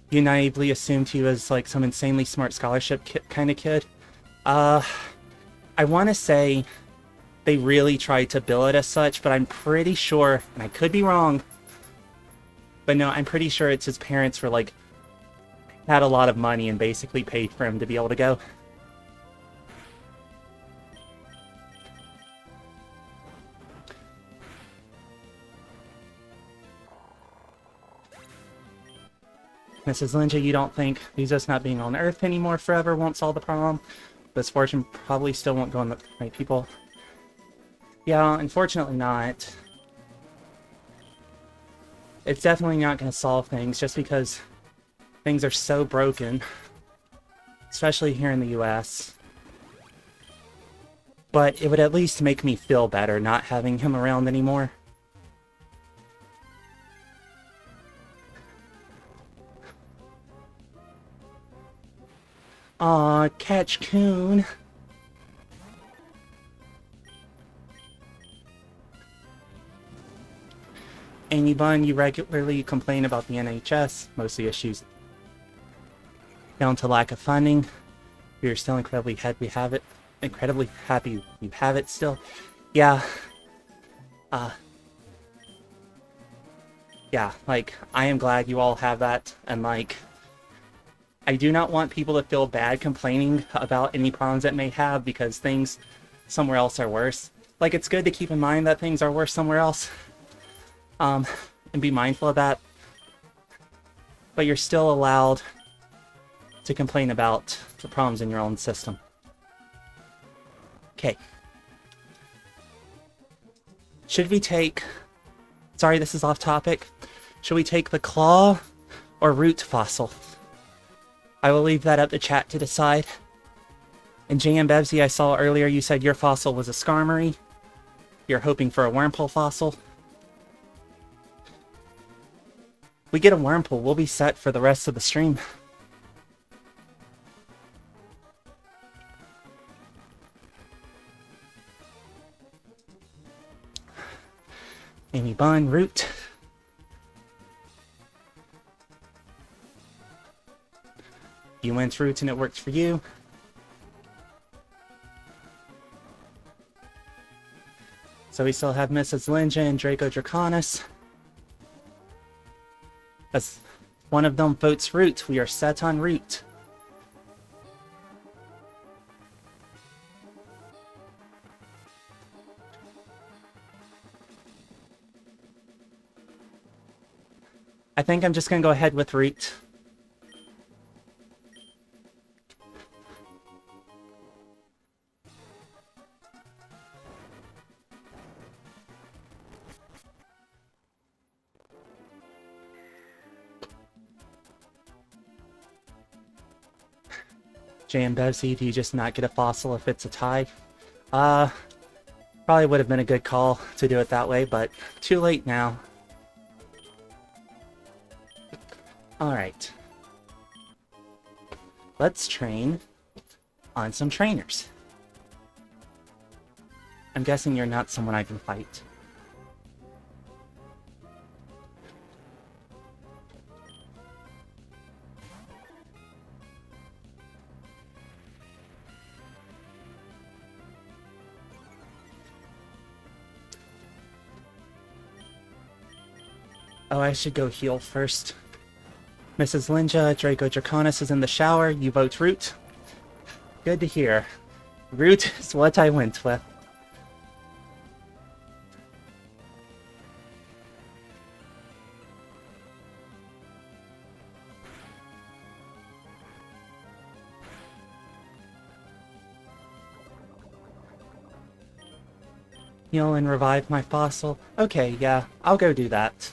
You naively assumed he was like some insanely smart scholarship kind of kid. I want to say they really tried to bill it as such, but I'm pretty sure, and I could be wrong, but no, I'm pretty sure it's his parents were like, had a lot of money and basically paid for him to be able to go. Mrs. Linja, you don't think Bezos not being on Earth anymore forever won't solve the problem? This fortune probably still won't go on the right people. Yeah, unfortunately not. It's definitely not going to solve things just because things are so broken. Especially here in the US. But it would at least make me feel better not having him around anymore. Aw, Catch Coon. Amy Bunn, you regularly complain about the NHS, mostly issues down to lack of funding. We are still incredibly happy you have it still. Yeah. Yeah, like, I am glad you all have that, and like, I do not want people to feel bad complaining about any problems that may have because things somewhere else are worse. Like, it's good to keep in mind that things are worse somewhere else. And be mindful of that. But you're still allowed to complain about the problems in your own system. Okay. Should we take... Sorry, this is off topic. Should we take the claw or root fossil? I will leave that up to chat to decide. And JM Bevsy, I saw earlier you said your fossil was a Skarmory. You're hoping for a Wurmple fossil. We get a Wurmple, we'll be set for the rest of the stream. Amy Bunn, root. went route and it worked for you. So we still have Mrs. Linja and Draco Draconis. As one of them votes route, we are set on route. I think I'm just gonna go ahead with route. JMBevsy, do you just not get a fossil if it's a tie? Probably would have been a good call to do it that way, but too late now. Alright. Let's train on some trainers. I'm guessing you're not someone I can fight. Oh, I should go heal first. Mrs. Linja, Draco Draconis is in the shower. You vote route. Good to hear. Route is what I went with. Heal and revive my fossil. Okay, yeah, I'll go do that.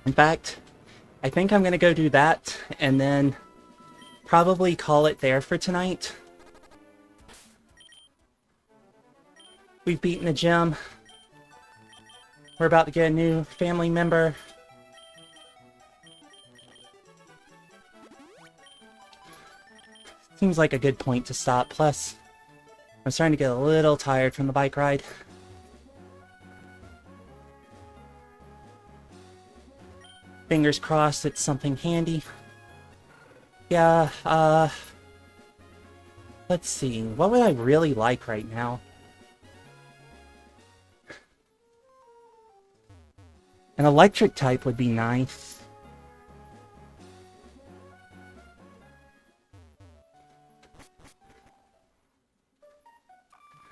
In fact, I think I'm gonna go do that, and then probably call it there for tonight. We've beaten the gym. We're about to get a new family member. Seems like a good point to stop. Plus, I'm starting to get a little tired from the bike ride. Fingers crossed it's something handy. Yeah, let's see. What would I really like right now? An electric type would be nice.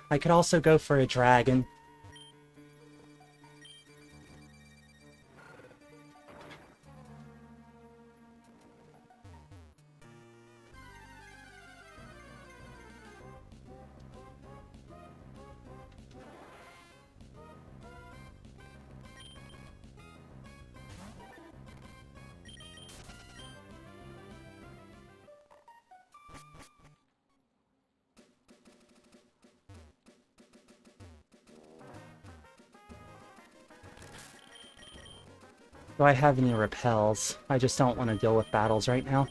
I could also go for a dragon. Do I have any repels? I just don't want to deal with battles right now.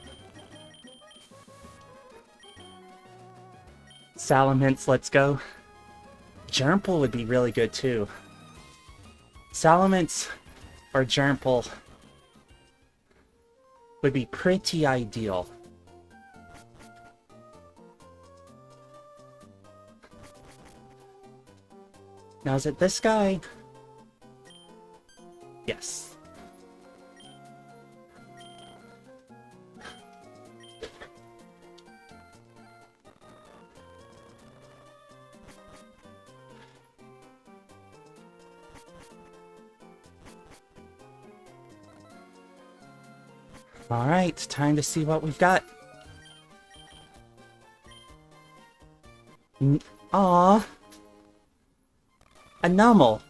Salamence, let's go. Germple would be really good too. Salamence or Germple would be pretty ideal. Now is it this guy? Yes. Alright, time to see what we've got. Aww. A Nummel.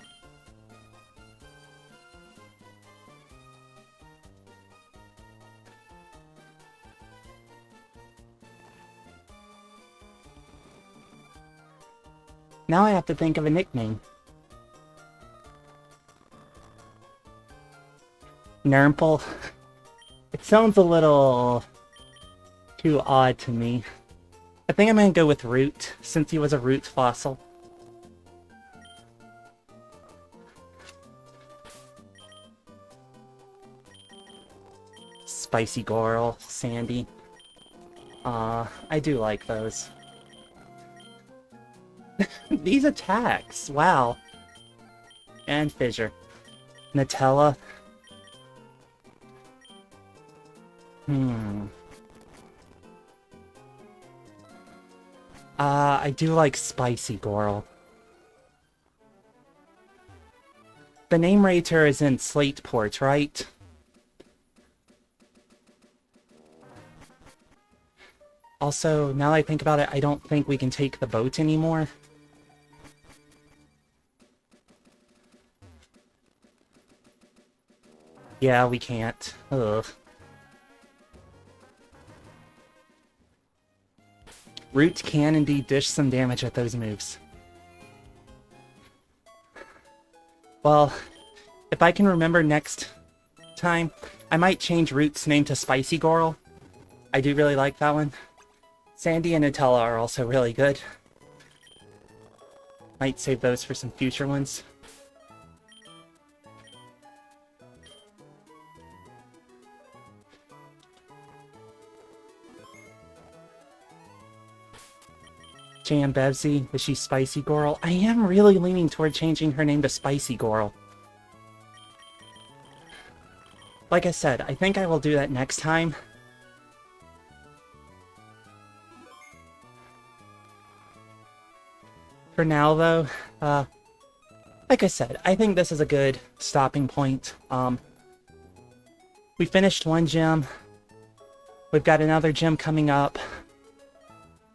Now I have to think of a nickname. Nurmple. It sounds a little too odd to me. I think I'm gonna go with Root, since he was a Root fossil. Spicy Goral, Sandy. I do like those. These attacks, wow. And Fissure. Nutella. I do like Spicy Goral. The name rater is in Slateport, right? Also, now that I think about it, I don't think we can take the boat anymore. Yeah, we can't. Ugh. Root can indeed dish some damage at those moves. Well, if I can remember next time, I might change Root's name to Spicy Goral. I do really like that one. Sandy and Nutella are also really good. Might save those for some future ones. Jam Bevsy, is she Spicy Goral? I am really leaning toward changing her name to Spicy Goral. Like I said, I think I will do that next time. For now, though, like I said, I think this is a good stopping point. We finished one gym. We've got another gym coming up.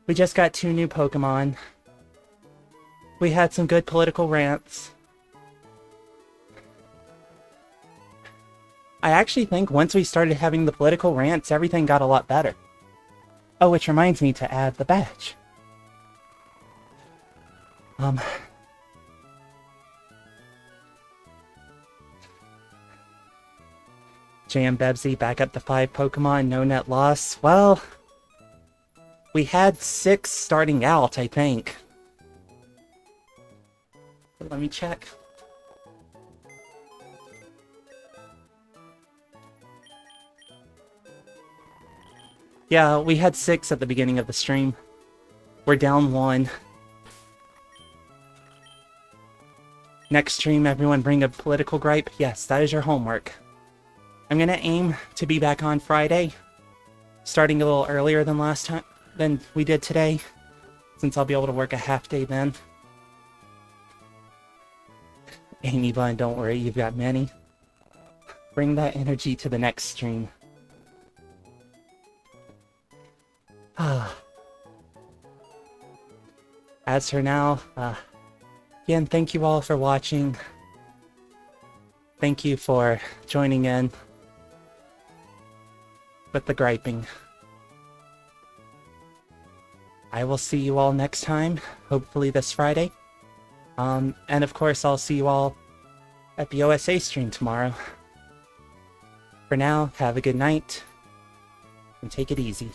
We just got 2 new Pokemon. We had some good political rants. I actually think once we started having the political rants, everything got a lot better. Oh, which reminds me to add the badge. Jam Bebsy back up to 5 Pokemon, no net loss. Well, we had 6 starting out, I think. But let me check. Yeah, we had 6 at the beginning of the stream. We're down 1. Next stream, everyone bring a political gripe. Yes, that is your homework. I'm gonna aim to be back on Friday, starting a little earlier than last time, than we did today, since I'll be able to work a half day then. Amy Bun, don't worry, you've got many. Bring that energy to the next stream. As for now, again, thank you all for watching. Thank you for joining in with the griping. I will see you all next time, hopefully this Friday. And of course, I'll see you all at the OSA stream tomorrow. For now, have a good night, and take it easy.